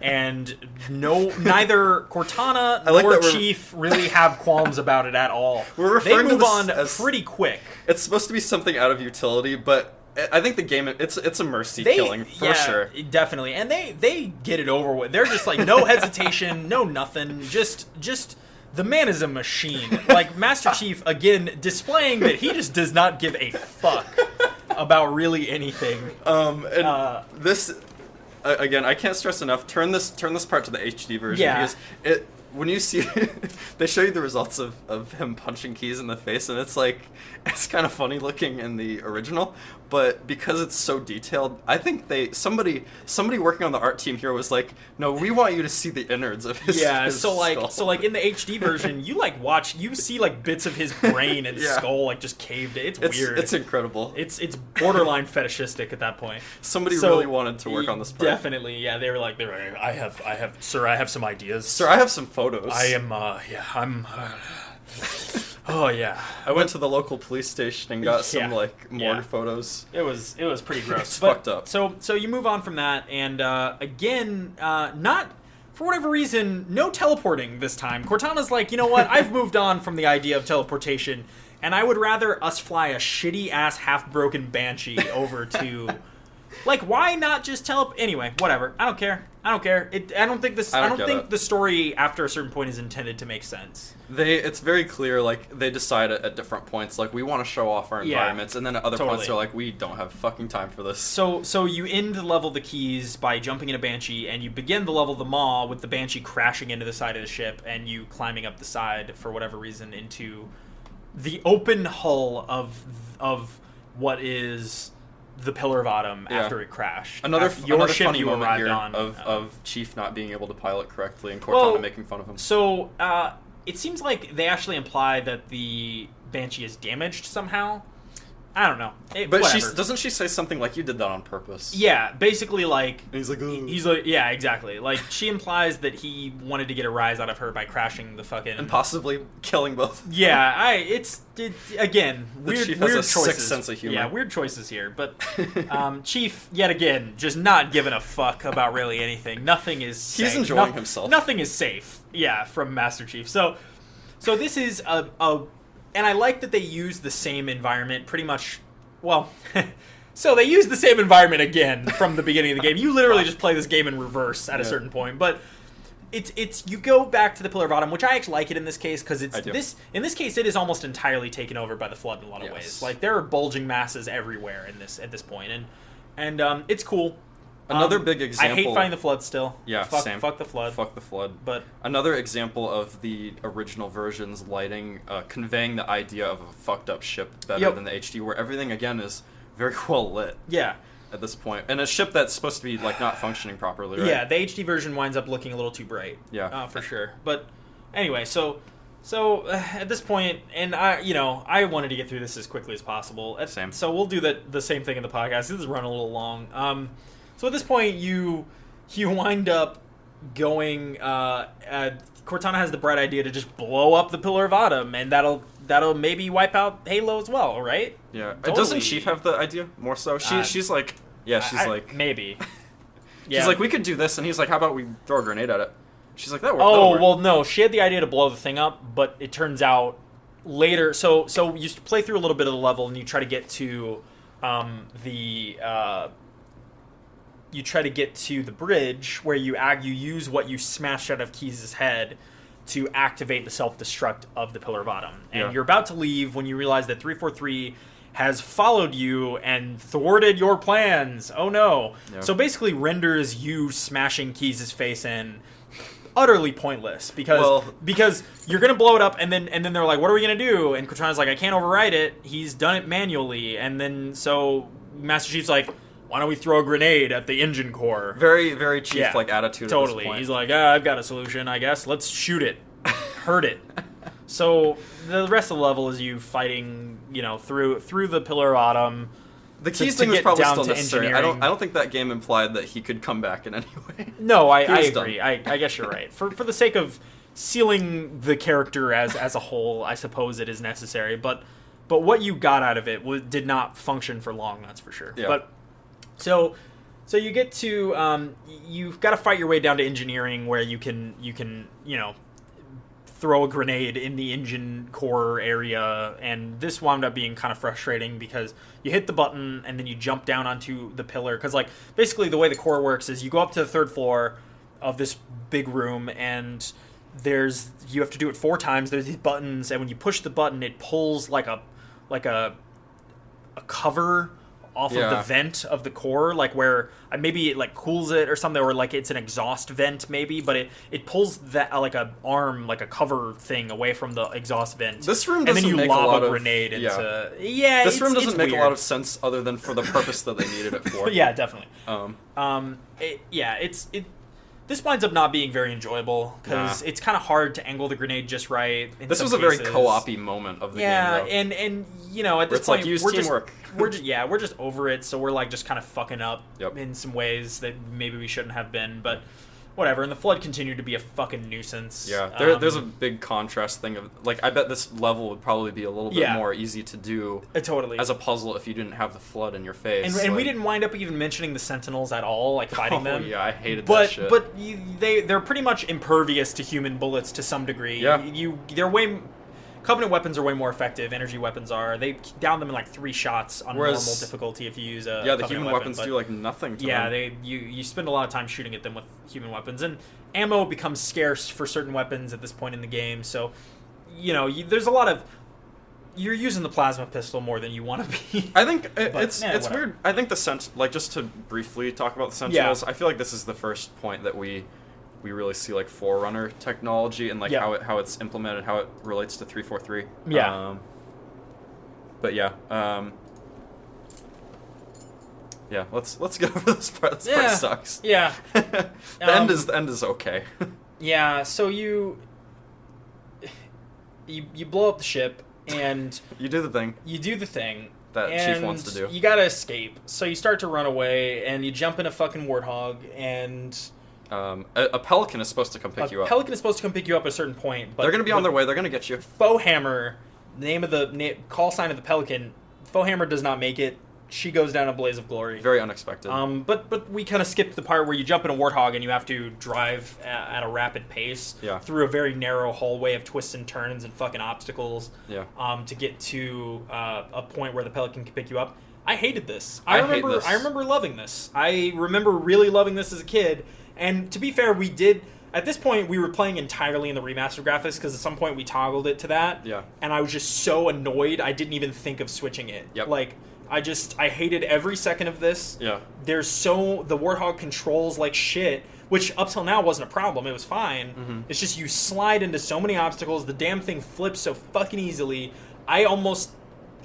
and neither Cortana nor Chief really have qualms about it at all. We're referring they move to on as, pretty quick. It's supposed to be something out of utility, but I think the game it's a mercy killing for sure. Definitely, and they get it over with. They're just like no hesitation, no nothing, just. The man is a machine. Like, Master Chief, again, displaying that he just does not give a fuck about really anything. This, again, I can't stress enough, turn this part to the HD version. Yeah. Because when you see, they show you the results of him punching Keys in the face, and it's like, it's kind of funny looking in the original, but because it's so detailed, I think somebody working on the art team here was like, no, we want you to see the innards of his his skull. In the HD version, you see like bits of his brain and skull like just caved in. It's weird. It's incredible. It's borderline fetishistic at that point. Somebody really wanted to work on this part. Definitely, yeah. They were like, I have some ideas. Sir, I have some photos. Oh yeah. I went to the local police station and got some morgue photos. It was pretty gross. It's fucked up. So you move on from that, and again, not for whatever reason, no teleporting this time. Cortana's like, you know what? I've moved on from the idea of teleportation, and I would rather us fly a shitty ass half broken Banshee over to. Like, why not just Anyway, whatever. I don't care. I don't think the story after a certain point is intended to make sense. It's very clear, like, they decide at different points, like, we want to show off our environments, and then at other points they're like, we don't have fucking time for this. So you end the level of the Keys by jumping in a Banshee, and you begin the level of the Maw with the Banshee crashing into the side of the ship, and you climbing up the side, for whatever reason, into the open hull of what is the Pillar of Autumn after it crashed. Another funny moment here on, of Chief not being able to pilot correctly and Cortana making fun of him. So it seems like they actually imply that the Banshee is damaged somehow. I don't know. But doesn't she say something like, you did that on purpose? Yeah, basically like... And he's like, ugh. He's like, yeah, exactly. Like, she implies that he wanted to get a rise out of her by crashing the fucking... And possibly killing both. Yeah, again, weird Chief has a choices. sick sense of humor. Yeah, weird choices here. But Chief, yet again, just not giving a fuck about really anything. Nothing is safe. He's enjoying himself. Nothing is safe, from Master Chief. So this is and I like that they use the same environment pretty much, so they use the same environment again from the beginning of the game. You literally just play this game in reverse at a certain point, but it's you go back to the Pillar of Autumn, which I actually like it in this case, because in this case it is almost entirely taken over by the Flood in a lot of ways. Like, there are bulging masses everywhere at this point, and it's cool. Another big example... I hate fighting the Flood still. Yeah, same. Fuck the Flood. Fuck the Flood. But another example of the original version's lighting, conveying the idea of a fucked up ship better than the HD, where everything, again, is very well lit. Yeah. At this point. And a ship that's supposed to be, like, not functioning properly, right? Yeah, the HD version winds up looking a little too bright. Yeah. For sure. But anyway, so at this point, and I wanted to get through this as quickly as possible. Same. So we'll do the same thing in the podcast. This is running a little long. So at this point, you wind up going. Cortana has the bright idea to just blow up the Pillar of Autumn, and that'll maybe wipe out Halo as well, right? Yeah. Totally. Doesn't Chief have the idea more so? She's like, maybe. She's like, we could do this, and he's like, how about we throw a grenade at it? She's like, that worked. Oh, well, no, she had the idea to blow the thing up, but it turns out later. So you play through a little bit of the level, and you try to get to you try to get to the bridge where you use what you smashed out of Keys' head to activate the self-destruct of the Pillar of Autumn. And you're about to leave when you realize that 343 has followed you and thwarted your plans. Oh no. Yeah. So basically renders you smashing Keys' face in utterly pointless because you're going to blow it up and then they're like, what are we going to do? And Cortana's like, I can't override it. He's done it manually. And then so Master Chief's like, why don't we throw a grenade at the engine core? Very, very Chief-like attitude totally. At this point. He's like, I've got a solution, I guess. Let's shoot it. Hurt it. So the rest of the level is you fighting, through the Pillar of Autumn, The keys to thing was get probably down still to necessary. engineering. I don't think that game implied that he could come back in any way. No, I was agree. done. I guess you're right. For the sake of sealing the character as a whole, I suppose it is necessary. But what you got out of it did not function for long. That's for sure. Yeah. But so you get to you've got to fight your way down to engineering, where you can throw a grenade in the engine core area, and this wound up being kind of frustrating because you hit the button and then you jump down onto the pillar, because like basically the way the core works is you go up to the 3rd floor of this big room, and you have to do it 4 times. There's these buttons, and when you push the button, it pulls like a cover off of the vent of the core, like where maybe it like cools it or something, or like it's an exhaust vent maybe, but it pulls that like a arm, like a cover thing away from the exhaust vent. This room and doesn't then you make lob a lot grenade of, into This room doesn't make weird. a lot of sense other than for the purpose that they needed it for. Yeah, definitely. This winds up not being very enjoyable because it's kind of hard to angle the grenade just right. This was a very co-op-y moment of the game, though. and at this it's point, like, use we're teamwork. we're just over it. So we're like just kind of fucking up Yep. in some ways that maybe we shouldn't have been, but whatever. And the flood continued to be a fucking nuisance. Yeah, there's a big contrast thing of like I bet this level would probably be a little bit more easy to do totally as a puzzle if you didn't have the flood in your face. And we didn't wind up even mentioning the Sentinels at all, like fighting them. Yeah, I hated that shit. But they're pretty much impervious to human bullets to some degree. Yeah. Covenant weapons are way more effective. Energy weapons are. They down them in like 3 shots on normal difficulty if you use a the human weapons do like nothing to them. You spend a lot of time shooting at them with human weapons, and ammo becomes scarce for certain weapons at this point in the game. So, there's a lot of you're using the plasma pistol more than you want to be. I think it's weird. I think just to briefly talk about the Sentinels, I feel like this is the first point that we really see like Forerunner technology and like how it's implemented, how it relates to 343. Yeah. But let's get over this part. This part sucks. Yeah. The end is okay. Yeah. So you blow up the ship and you do the thing that Chief wants to do. You gotta escape. So you start to run away and you jump in a fucking warthog and. A pelican is supposed to come pick you up. A pelican is supposed to come pick you up at a certain point. But they're going to be on their way. They're going to get you. Foehammer, the name of the call sign of the pelican, Foehammer does not make it. She goes down a blaze of glory. Very unexpected. But we kind of skipped the part where you jump in a warthog and you have to drive at a rapid pace through a very narrow hallway of twists and turns and fucking obstacles to get to a point where the pelican can pick you up. I hated this. I remember loving this. I remember really loving this as a kid. And to be fair, we did... At this point, we were playing entirely in the remastered graphics because at some point we toggled it to that. Yeah. And I was just so annoyed, I didn't even think of switching it. Yep. Like, I hated every second of this. Yeah. The Warthog controls like shit, which up till now wasn't a problem. It was fine. Mm-hmm. It's just you slide into so many obstacles. The damn thing flips so fucking easily. I was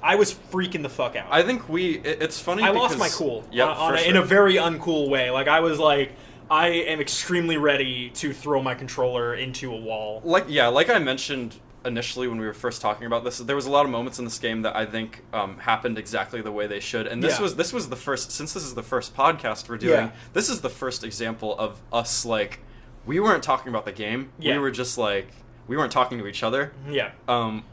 freaking the fuck out. I think it's funny I because... lost my cool sure. in a very uncool way. Like, I was like... I am extremely ready to throw my controller into a wall. Like I mentioned initially when we were first talking about this, there was a lot of moments in this game that I think happened exactly the way they should. And this was the first, since this is the first podcast we're doing, this is the first example of us, like, we weren't talking about the game. We were just like, we weren't talking to each other. Yeah.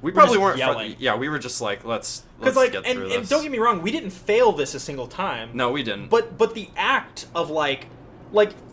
We probably weren't yelling. We were just like, let's get through this. And don't get me wrong, we didn't fail this a single time. No, we didn't. But the act of like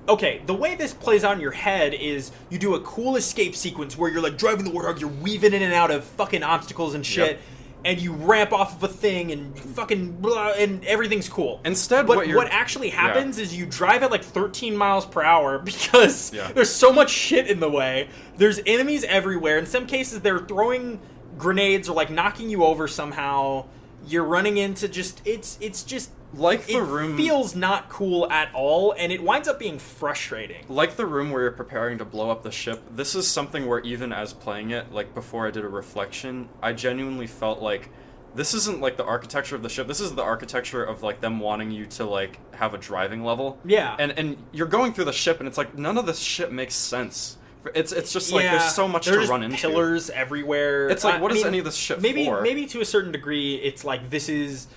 okay, the way this plays out in your head is you do a cool escape sequence where you're like driving the Warthog, you're weaving in and out of fucking obstacles and shit, and you ramp off of a thing and fucking blah, and everything's cool. Instead, but what actually happens is you drive at like 13 miles per hour because there's so much shit in the way. There's enemies everywhere. In some cases, they're throwing grenades or like knocking you over somehow. You're running into it's just... Like the room... It feels not cool at all, and it winds up being frustrating. Like the room where you're preparing to blow up the ship, this is something where even as playing it, like before I did a reflection, I genuinely felt like this isn't like the architecture of the ship, this is the architecture of like them wanting you to like have a driving level. Yeah. And you're going through the ship and it's like none of this shit makes sense. It's just like there's so much to run into. Pillars everywhere. It's like, what is any of this shit for? Maybe to a certain degree, it's like this is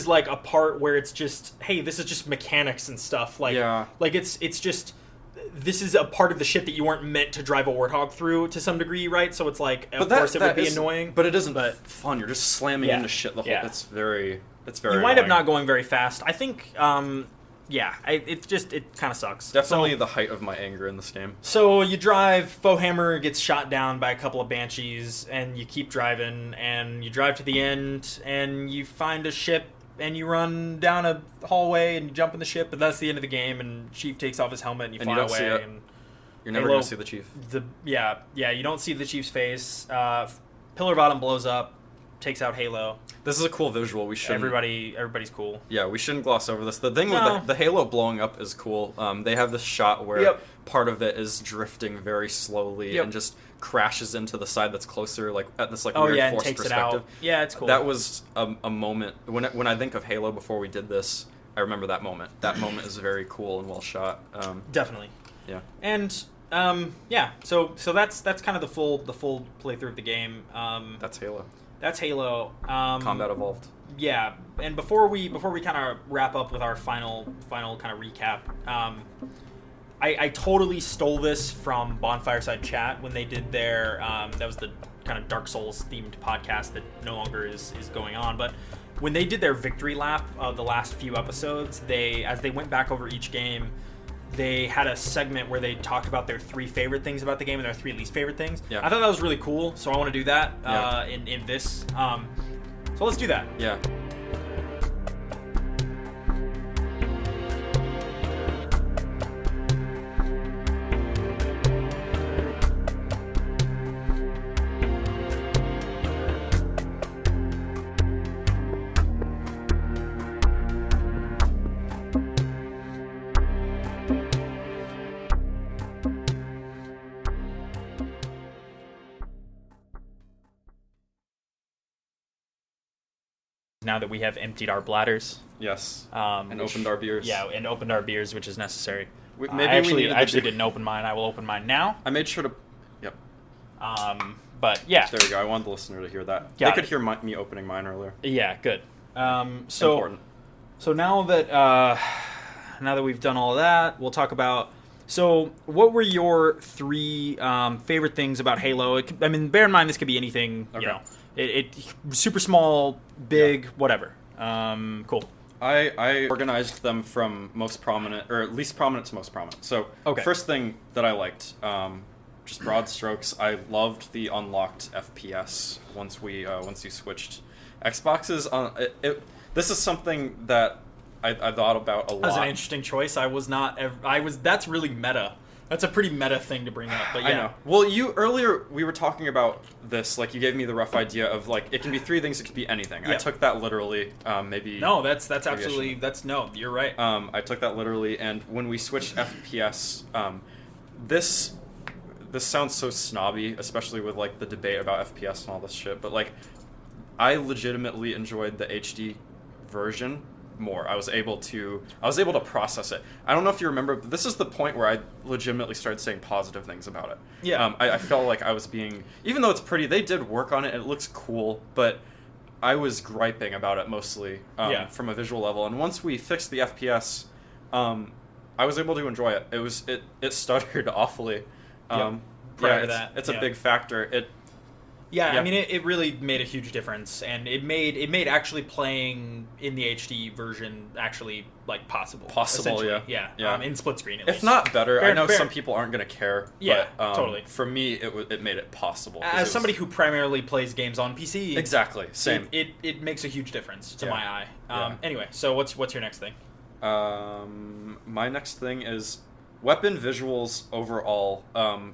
like a part where it's just, hey, this is just mechanics and stuff. Like, like it's just, this is a part of the shit that you weren't meant to drive a Warthog through to some degree, right? So it's like, of course it would be annoying, but it isn't fun. You're just slamming into shit the whole. It's very. You wind up not going very fast. I think. It kind of sucks. Definitely the height of my anger in this game. So you drive, Foehammer gets shot down by a couple of Banshees, and you keep driving, and you drive to the end, and you find a ship, and you run down a hallway, and you jump in the ship, and that's the end of the game, and Chief takes off his helmet, and you fly away. And you're never going to see the Chief. You don't see the Chief's face. Pillar Bottom blows up, takes out Halo. This is a cool visual. We should everybody's cool. Yeah, we shouldn't gloss over this. The thing with the Halo blowing up is cool. They have this shot where part of it is drifting very slowly and just crashes into the side that's closer, like at this like weird forced takes perspective. It out. Yeah, it's cool. That was a moment when I think of Halo before we did this. I remember that moment. That moment is very cool and well shot. Definitely. Yeah. And so that's kind of the full playthrough of the game. That's Halo. That's Halo. Combat Evolved. Yeah, and before we kind of wrap up with our final kind of recap, I totally stole this from Bonfireside Chat when they did their that was the kind of Dark Souls themed podcast that no longer is going on, but when they did their victory lap of the last few episodes, as they went back over each game, they had a segment where they talked about their 3 favorite things about the game and their 3 least favorite things. Yeah. I thought that was really cool, so I want to do that in this. So let's do that. Yeah. Now that we have emptied our bladders. Yes. And opened our beers. Yeah, and opened our beers, which is necessary. I actually didn't open mine. I will open mine now. I made sure to... Yep. But, yeah. There we go. I wanted the listener to hear that. They could hear me opening mine earlier. Yeah, good. Important. So now that we've done all of that, we'll talk about... So, what were your 3 favorite things about Halo? Bear in mind, this could be anything, you know. It super small, big, whatever. Cool. I organized them from most prominent, or least prominent to most prominent. So, first thing that I liked, just broad strokes, I loved the unlocked FPS once you switched Xboxes. This is something that I thought about a lot. That's an interesting choice. That's really meta. That's a pretty meta thing to bring up, but yeah. I know. Well, earlier we were talking about this, like you gave me the rough idea of like it can be 3 things, it could be anything. Yeah. I took that literally. Maybe no, that's absolutely you're right. I took that literally, and when we switched FPS, this sounds so snobby, especially with like the debate about FPS and all this shit. But like, I legitimately enjoyed the HD version more. I was able to process it. I don't know if you remember, but this is the point where I legitimately started saying positive things about it. Yeah. I felt like I was being, even though it's pretty, they did work on it, it looks cool, but I was griping about it mostly from a visual level. And once we fixed the FPS, I was able to enjoy it. It stuttered awfully. It's a big factor. It really made a huge difference, and it made actually playing in the HD version actually like possible. In split screen at least. If not better. I know some people aren't going to care. Yeah, but, totally. For me, it made it possible. As somebody who primarily plays games on PC, exactly same. It makes a huge difference to my eye. Anyway, so what's your next thing? My next thing is weapon visuals overall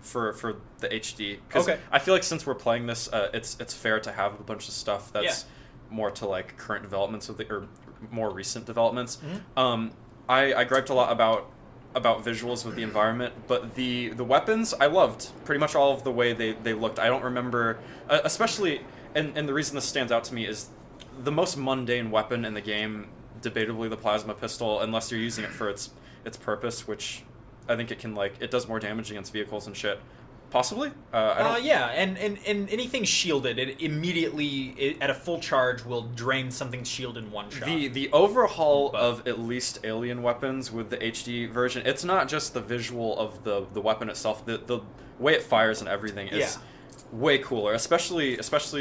for the HD, because I feel like since we're playing this, it's fair to have a bunch of stuff that's more to like current developments or more recent developments. Mm-hmm. I griped a lot about visuals with the environment, but the weapons I loved pretty much all of the way they looked. I don't remember, especially, and the reason this stands out to me is the most mundane weapon in the game, debatably the plasma pistol, unless you're using it for its purpose, which I think it can, like, it does more damage against vehicles and shit. Possibly. I don't. Yeah, and anything shielded, it immediately at a full charge will drain something's shield in one shot. The overhaul of at least alien weapons with the HD version, it's not just the visual of the weapon itself. The way it fires and everything is way cooler, especially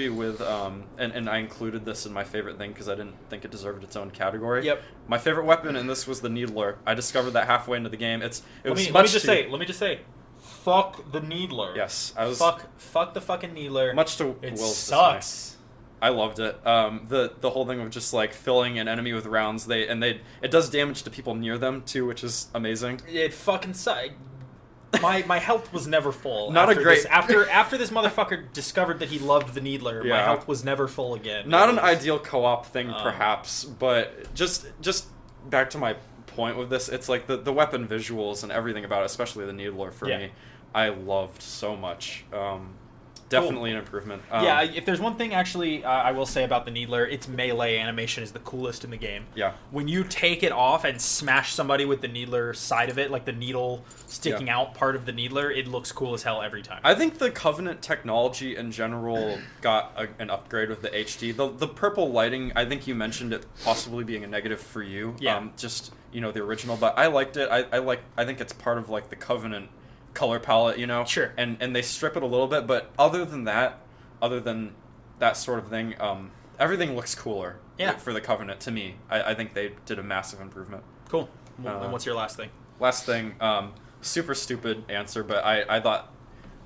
with and I included this in my favorite thing because I didn't think it deserved its own category. Yep. My favorite weapon in this was the Needler. I discovered that halfway into the game. Let me just say, fuck the Needler. Yes, I was fuck the fucking Needler. Much to it Will's sucks. Dismay. I loved it. The whole thing of just like filling an enemy with rounds. It does damage to people near them too, which is amazing. It fucking sucks. My health was never full. Not after a great this, after this motherfucker discovered that he loved the Needler. My health was never full again. Not an ideal co-op thing, perhaps, but just back to my point with this. It's like the weapon visuals and everything about it, especially the Needler for me. I loved so much. Definitely an improvement. Yeah, if there's one thing actually I will say about the Needler, its melee animation is the coolest in the game. Yeah. When you take it off and smash somebody with the Needler side of it, like the needle sticking out part of the Needler, it looks cool as hell every time. I think the Covenant technology in general got an upgrade with the HD. The purple lighting, I think you mentioned it possibly being a negative for you. Yeah. Just, the original, but I liked it. I think it's part of like the Covenant color palette, Sure. And they strip it a little bit, but other than that sort of thing, everything looks cooler for the Covenant to me. I think they did a massive improvement. Cool. And what's your last thing? Last thing, super stupid answer, but I thought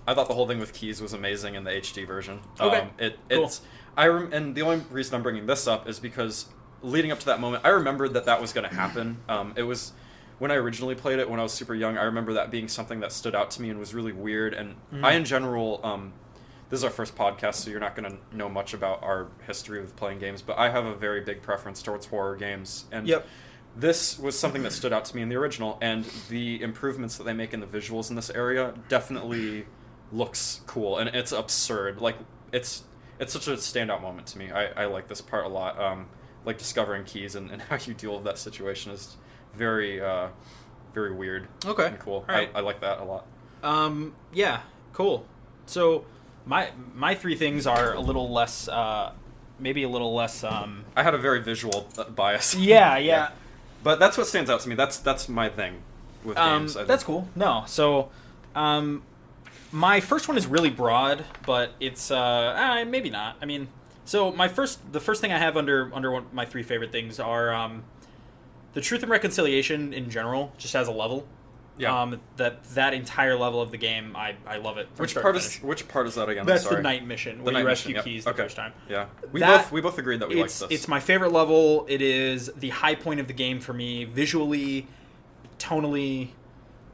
the whole thing with keys was amazing in the HD version. Okay. Cool. And the only reason I'm bringing this up is because leading up to that moment, I remembered that was going to happen. It was when I originally played it when I was super young. I remember that being something that stood out to me and was really weird. And I, in general, this is our first podcast, so you're not going to know much about our history with playing games, but I have a very big preference towards horror games. And this was something that stood out to me in the original, and the improvements that they make in the visuals in this area definitely looks cool, and it's absurd. Like, it's such a standout moment to me. I like this part a lot. Like discovering keys and how you deal with that situation is very very weird. Okay. And cool. All right. I like that a lot. Yeah, cool. So my three things are a little less maybe a little less I had a very visual bias. Yeah. But that's what stands out to me. That's my thing with games. That's cool. No. So my first one is really broad, but it's maybe not. I mean, so the first thing I have under one of my three favorite things are the Truth and Reconciliation in general just has a level. Yeah. That entire level of the game, I love it. Which part is that again? That's the night mission where you rescue mission, keys the first time. Yeah. We both agreed that we liked this. It's my favorite level. It is the high point of the game for me, visually, tonally,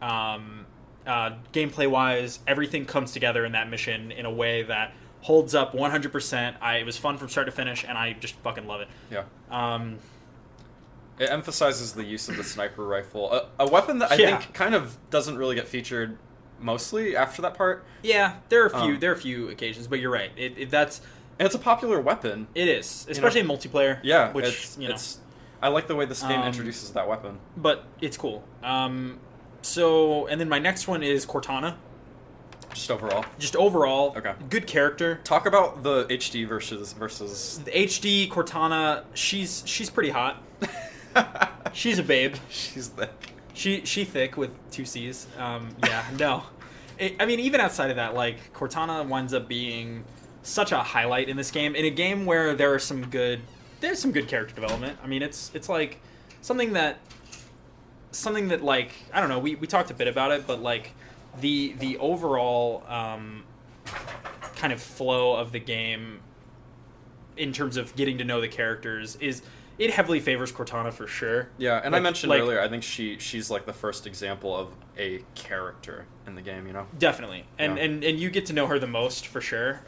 gameplay wise. Everything comes together in that mission in a way that holds up 100%. It was fun from start to finish, and I just fucking love it. Yeah. It emphasizes the use of the sniper rifle, a weapon that I think kind of doesn't really get featured mostly after that part. Yeah, there are a few occasions, but you're right. It's a popular weapon. It is, especially in multiplayer. Yeah, which I like the way this game introduces that weapon. But it's cool. So, and then my next one is Cortana. Just overall. Okay. Good character. Talk about the HD versus the HD Cortana. She's pretty hot. She's a babe. She's thick. She thick with 2 C's. No. I mean, even outside of that, like, Cortana winds up being such a highlight in this game. In a game where there's some good character development. I mean, it's like something that like, I don't know, we talked a bit about it, but like the overall kind of flow of the game in terms of getting to know the characters it heavily favors Cortana for sure. Yeah, and I mentioned earlier, I think she's like the first example of a character in the game, Definitely. And you get to know her the most for sure.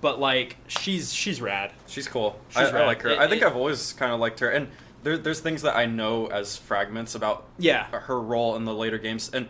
But like she's rad. She's cool. I like her. I think I've always kind of liked her. And there's things that I know as fragments about her role in the later games, and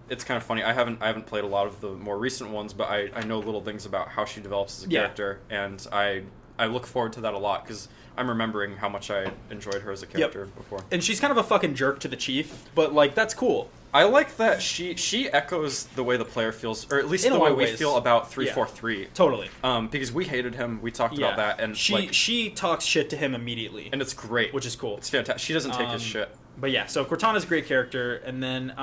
it's kind of funny. I haven't played a lot of the more recent ones, but I know little things about how she develops as a character, and I look forward to that a lot because I'm remembering how much I enjoyed her as a character before. And she's kind of a fucking jerk to the chief, but like that's cool. I like that she echoes the way the player feels, or at least In a the lot way of we ways. feel about Yeah. 343. Totally. Because we hated him. We talked about that, and she talks shit to him immediately, and it's great, which is cool. It's fantastic. She doesn't take his shit. But yeah, so Cortana's a great character, and then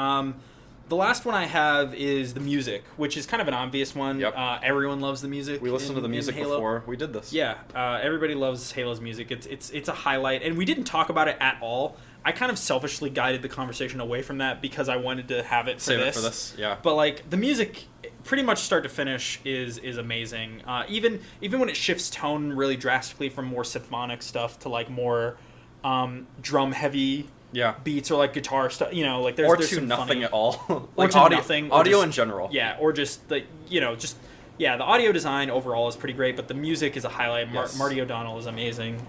the last one I have is the music, which is kind of an obvious one. Yep. Everyone loves the music. We listened to the music Halo. before we did this. Yeah, everybody loves Halo's music. It's a highlight, and we didn't talk about it at all. I kind of selfishly guided the conversation away from that because I wanted to have it for Save this. it for this, yeah. But like the music, pretty much start to finish, is amazing. Even when it shifts tone really drastically from more symphonic stuff to like more drum heavy. Yeah. Beats or like guitar stuff, like there's or there's to some nothing funny, at all. or to audio, nothing, or audio just, in general. Yeah, or just the the audio design overall is pretty great, but the music is a highlight. Yes. Marty O'Donnell is amazing,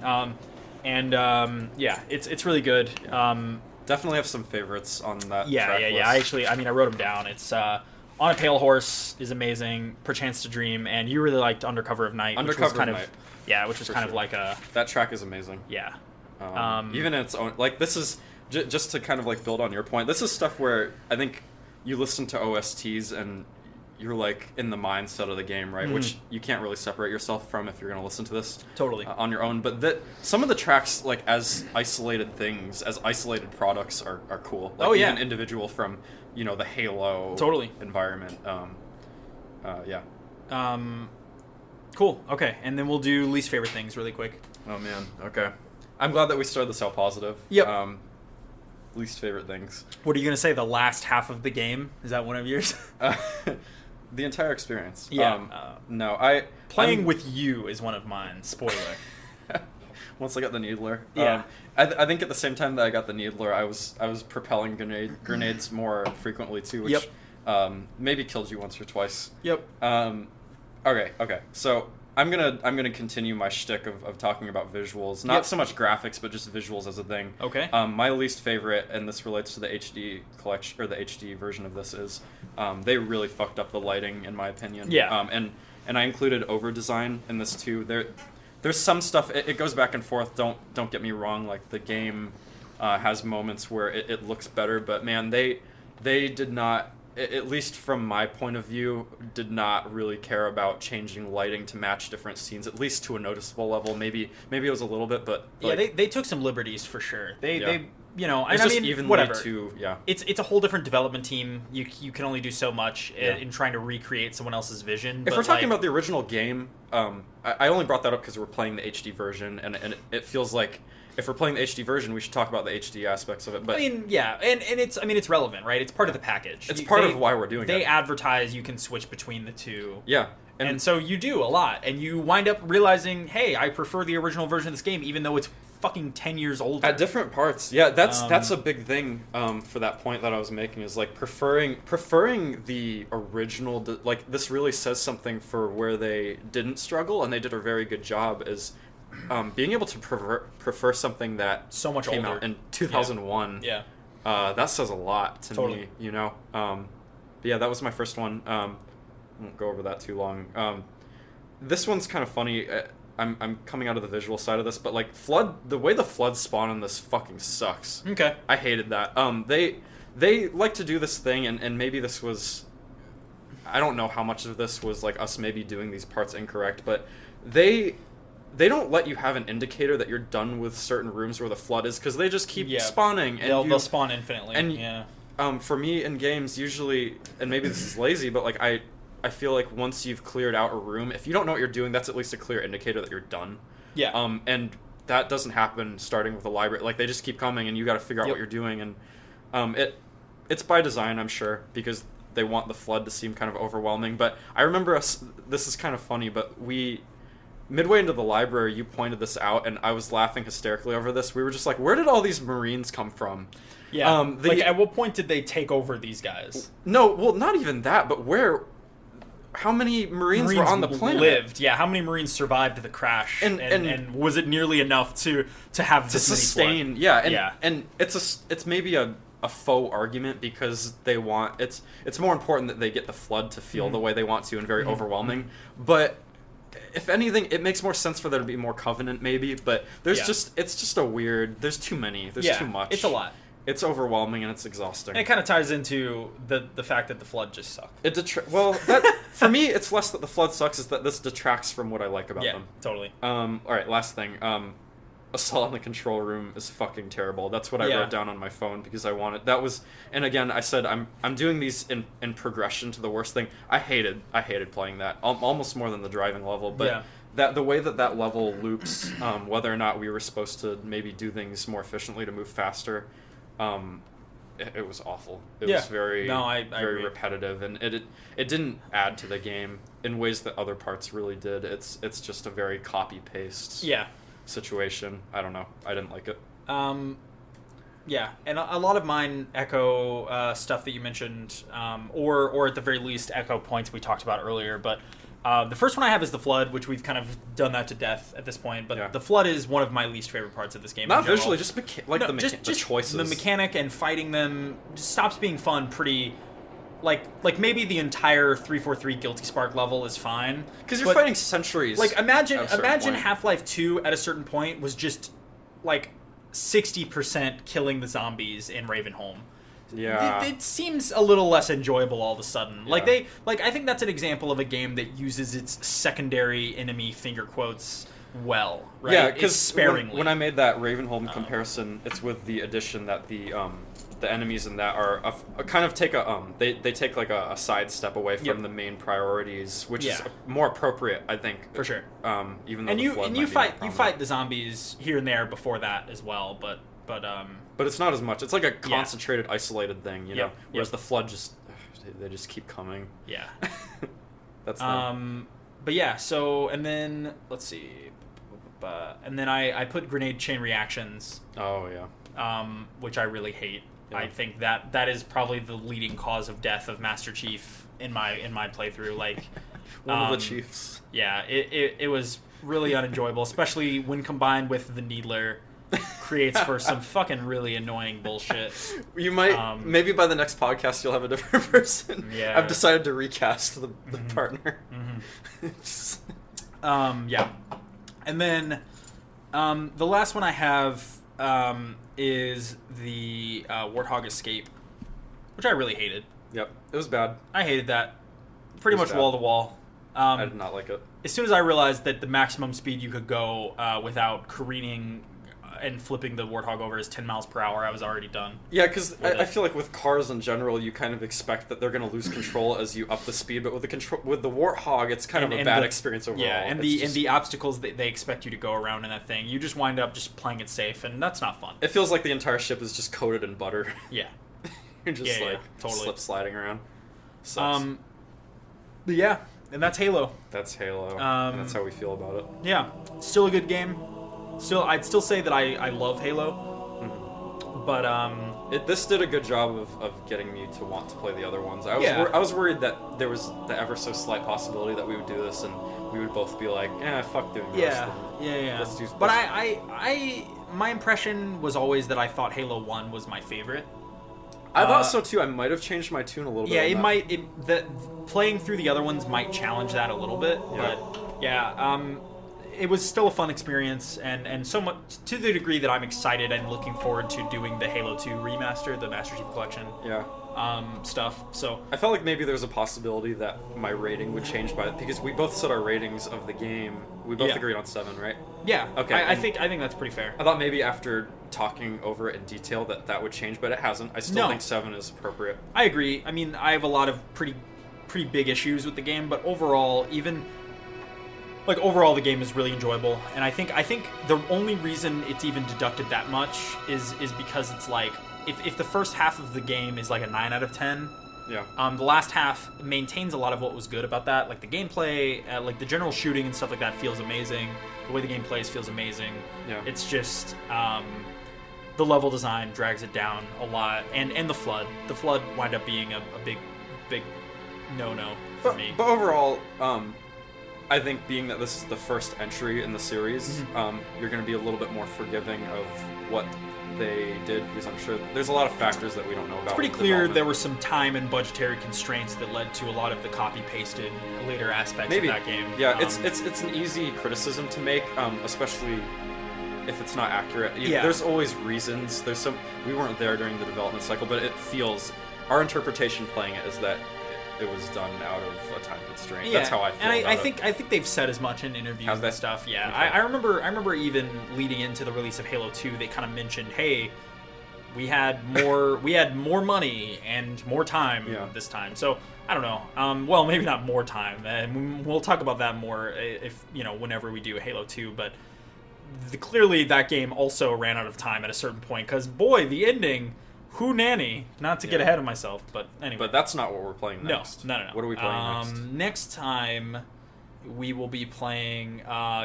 it's really good. Yeah. Definitely have some favorites on that. track list. I wrote them down. It's On a Pale Horse is amazing. Perchance to Dream, and you really liked Undercover of Night. Undercover which was kind of of Night. Yeah, which was For kind of sure. like a That track is amazing. yeah. Even in its own, like this is just to kind of like build on your point. This is stuff where I think you listen to OSTs and you're like in the mindset of the game, right? Which you can't really separate yourself from if you're going to listen to this Totally. on your own. But some of the tracks, like as isolated things, as isolated products, are cool. Like, even individual from the Halo environment. Cool. Okay, and then we'll do least favorite things really quick. Oh man. Okay. I'm glad that we started this out positive. Yep. Least favorite things. What are you going to say? The last half of the game? Is that one of yours? The entire experience. Yeah. No, Playing with you is one of mine. Spoiler. Once I got the Needler. Yeah. I think at the same time that I got the Needler, I was propelling grenades more frequently too, which maybe killed you once or twice. Yep. Okay. So I'm gonna continue my shtick of talking about visuals, not so much graphics, but just visuals as a thing. Okay. My least favorite, and this relates to the HD collection or the HD version of this, is they really fucked up the lighting, in my opinion. Yeah. And I included over design in this too. There's some stuff. It goes back and forth. Don't get me wrong. Like the game has moments where it looks better, but man, they did not. At least from my point of view, did not really care about changing lighting to match different scenes, at least to a noticeable level. Maybe it was a little bit, but yeah, they took some liberties for sure. They it's just evenly whatever. It's a whole different development team. You can only do so much in trying to recreate someone else's vision. If we're talking about the original game, I only brought that up because we're playing the HD version, and it feels like if we're playing the HD version, we should talk about the HD aspects of it. But and it's relevant, right? It's part of the package. It's part of why we're doing it. They advertise you can switch between the two. Yeah. And so you do a lot, and you wind up realizing, hey, I prefer the original version of this game, even though it's fucking 10 years older. At different parts. Yeah, that's a big thing for that point that I was making, is like preferring the original. This really says something for where they didn't struggle, and they did a very good job, is being able to prefer something that so much came older. out in 2001. Yeah. That says a lot to Totally. me, But yeah, that was my first one. I won't go over that too long. This one's kind of funny. I'm coming out of the visual side of this, but like the way the floods spawn in this fucking sucks. Okay. I hated that. They like to do this thing, and maybe this was, I don't know how much of this was like us maybe doing these parts incorrect, but they don't let you have an indicator that you're done with certain rooms where the flood is, because they just keep spawning. And they'll spawn infinitely. And for me in games, usually, and maybe this is lazy, but like I feel like once you've cleared out a room, if you don't know what you're doing, that's at least a clear indicator that you're done. Yeah. And that doesn't happen starting with a library. Like they just keep coming, and you got to figure out what you're doing. And it's by design, I'm sure, because they want the flood to seem kind of overwhelming. But I remember this is kind of funny, but midway into the library, you pointed this out, and I was laughing hysterically over this. We were just like, where did all these Marines come from? Yeah. At what point did they take over these guys? No, well, not even that, but how many Marines were on the planet? Lived, yeah. How many Marines survived the crash? And was it nearly enough to have this sustain? Many Yeah, and it's maybe a faux argument, because they want it's more important that they get the flood to feel the way they want to, and very overwhelming. But if anything, it makes more sense for there to be more Covenant, maybe. But it's just a weird. There's too many. There's too much. It's a lot. It's overwhelming and it's exhausting. And it kind of ties into the fact that the Flood just sucked. Well, that for me, it's less that the Flood sucks, is that this detracts from what I like about them. Yeah, totally. All right, last thing. Assault in the Control Room is fucking terrible. That's what I wrote down on my phone because I wanted. That was, and again, I said I'm doing these in progression to the worst thing. I hated playing that almost more than the driving level, but. That the way that level loops, whether or not we were supposed to maybe do things more efficiently to move faster, it was awful. It was very agree. repetitive, and it didn't add to the game in ways that other parts really did. It's just a very copy paste situation. I don't know. I didn't like it. Yeah, and a lot of mine echo stuff that you mentioned, or at the very least echo points we talked about earlier, but. The first one I have is the Flood, which we've kind of done that to death at this point. But the Flood is one of my least favorite parts of this game. Not visually, just the choices. The mechanic and fighting them just stops being fun pretty. Like maybe the entire 343 Guilty Spark level is fine because you're fighting sentries. Like imagine Half-Life 2 at a certain point was just like 60% killing the zombies in Ravenholm. Yeah, it seems a little less enjoyable all of a sudden. Yeah. I think that's an example of a game that uses its secondary enemy finger quotes well, right? Yeah, because sparingly. When I made that Ravenholm comparison, it's with the addition that the enemies in that are kind of take they take like a side step away from the main priorities, which is more appropriate, I think, for sure. Even though you fight the zombies here and there before that as well, but it's not as much. It's like a concentrated, isolated thing, you know. Whereas the Flood they just keep coming. Yeah. That's but yeah. So and then let's see, and then I put grenade chain reactions. Oh yeah. Which I really hate. Yeah. I think that is probably the leading cause of death of Master Chief in my playthrough. Like one of the chiefs. Yeah. It was really unenjoyable, especially when combined with the Needler. Creates for some fucking really annoying bullshit. You might maybe by the next podcast you'll have a different person. Yeah, I've decided to recast the partner. Yeah, and then the last one I have is the Warthog Escape, which I really hated. Yep, it was bad. I hated that. Pretty much wall to wall. I did not like it. As soon as I realized that the maximum speed you could go without careening and flipping the Warthog over is 10 miles per hour, I was already done. Yeah, because I feel like with cars in general, you kind of expect that they're going to lose control as you up the speed, but with the Warthog, it's kind of a bad experience overall. Yeah, and the obstacles that they expect you to go around in that thing, you just wind up just playing it safe, and that's not fun. It feels like the entire ship is just coated in butter. Yeah. You're just totally. slip sliding around. Sucks. But yeah, and that's Halo. That's Halo. And that's how we feel about it. Yeah, still a good game. I'd still say that I love Halo, but this did a good job of getting me to want to play the other ones. I was worried that there was the ever so slight possibility that we would do this and we would both be like, fuck doing this. Yeah. Let's do. But my impression was always that I thought Halo 1 was my favorite. I thought so too. I might have changed my tune a little bit. Yeah, playing through the other ones might challenge that a little bit, but it was still a fun experience, and so much to the degree that I'm excited and looking forward to doing the Halo 2 remaster, the Master Chief Collection stuff. So I felt like maybe there's a possibility that my rating would change because we both set our ratings of the game. We both agreed on 7, right? Yeah. Okay. I think that's pretty fair. I thought maybe after talking over it in detail that would change, but it hasn't. I still think 7 is appropriate. I agree. I mean, I have a lot of pretty big issues with the game, but overall, overall the game is really enjoyable, and I think the only reason it's even deducted that much is because it's like if the first half of the game is like a 9 out of 10, the last half maintains a lot of what was good about that, like the gameplay, like the general shooting and stuff like that feels amazing. The way the game plays feels amazing. Yeah. It's just the level design drags it down a lot, and the flood wind up being a big no for me. But overall, I think being that this is the first entry in the series, you're going to be a little bit more forgiving of what they did, because I'm sure there's a lot of factors that we don't know about. It's pretty clear there were some time and budgetary constraints that led to a lot of the copy-pasted later aspects of that game. Yeah, it's an easy criticism to make, especially if it's not accurate. Yeah. There's always reasons. We weren't there during the development cycle, but it feels our interpretation playing it is that it was done out of a time constraint. Yeah. That's how I feel. And I about think they've said as much in interviews Have they? and stuff. Yeah. Okay. I remember even leading into the release of Halo 2, they kind of mentioned, hey, we had more money and more time this time. So I don't know. Well, maybe not more time. And we'll talk about that more if whenever we do Halo 2. But clearly that game also ran out of time at a certain point because boy, the ending. Who nanny? Not to get ahead of myself, but anyway. But that's not what we're playing next. No. What are we playing next? Next time, we will be playing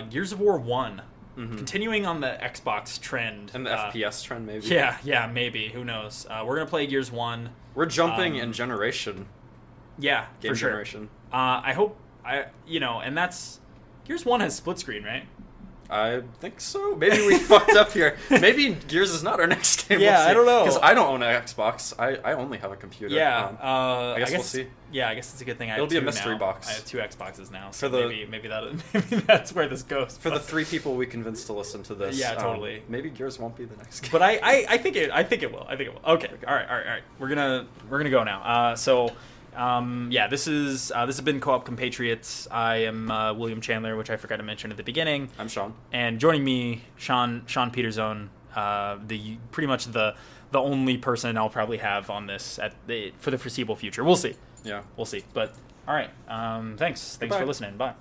Gears of War 1. Mm-hmm. Continuing on the Xbox trend. And the FPS trend, maybe? Yeah, maybe. Who knows? We're going to play Gears 1. We're jumping in generation. Yeah, Game for sure. generation. I hope... and that's... Gears 1 has split screen, right? I think so. Maybe we fucked up here. Maybe Gears is not our next game. Yeah, I don't know. Because I don't own an Xbox. I only have a computer. Yeah. I guess we'll see. Yeah, I guess it's a good thing. It'll be a mystery box. I have 2 Xboxes now, so For maybe that's where this goes. For the 3 people we convinced to listen to this. Yeah, totally. Maybe Gears won't be the next game. But I think it will. Okay. All right. We're gonna go now. This has been Co-op Compatriots. I am William Chandler, which I forgot to mention at the beginning. I'm Sean. And joining me, Sean Petersohn, pretty much the only person I'll probably have on this for the foreseeable future. We'll see. Yeah. We'll see. But all right. Thanks Goodbye. for listening. Bye.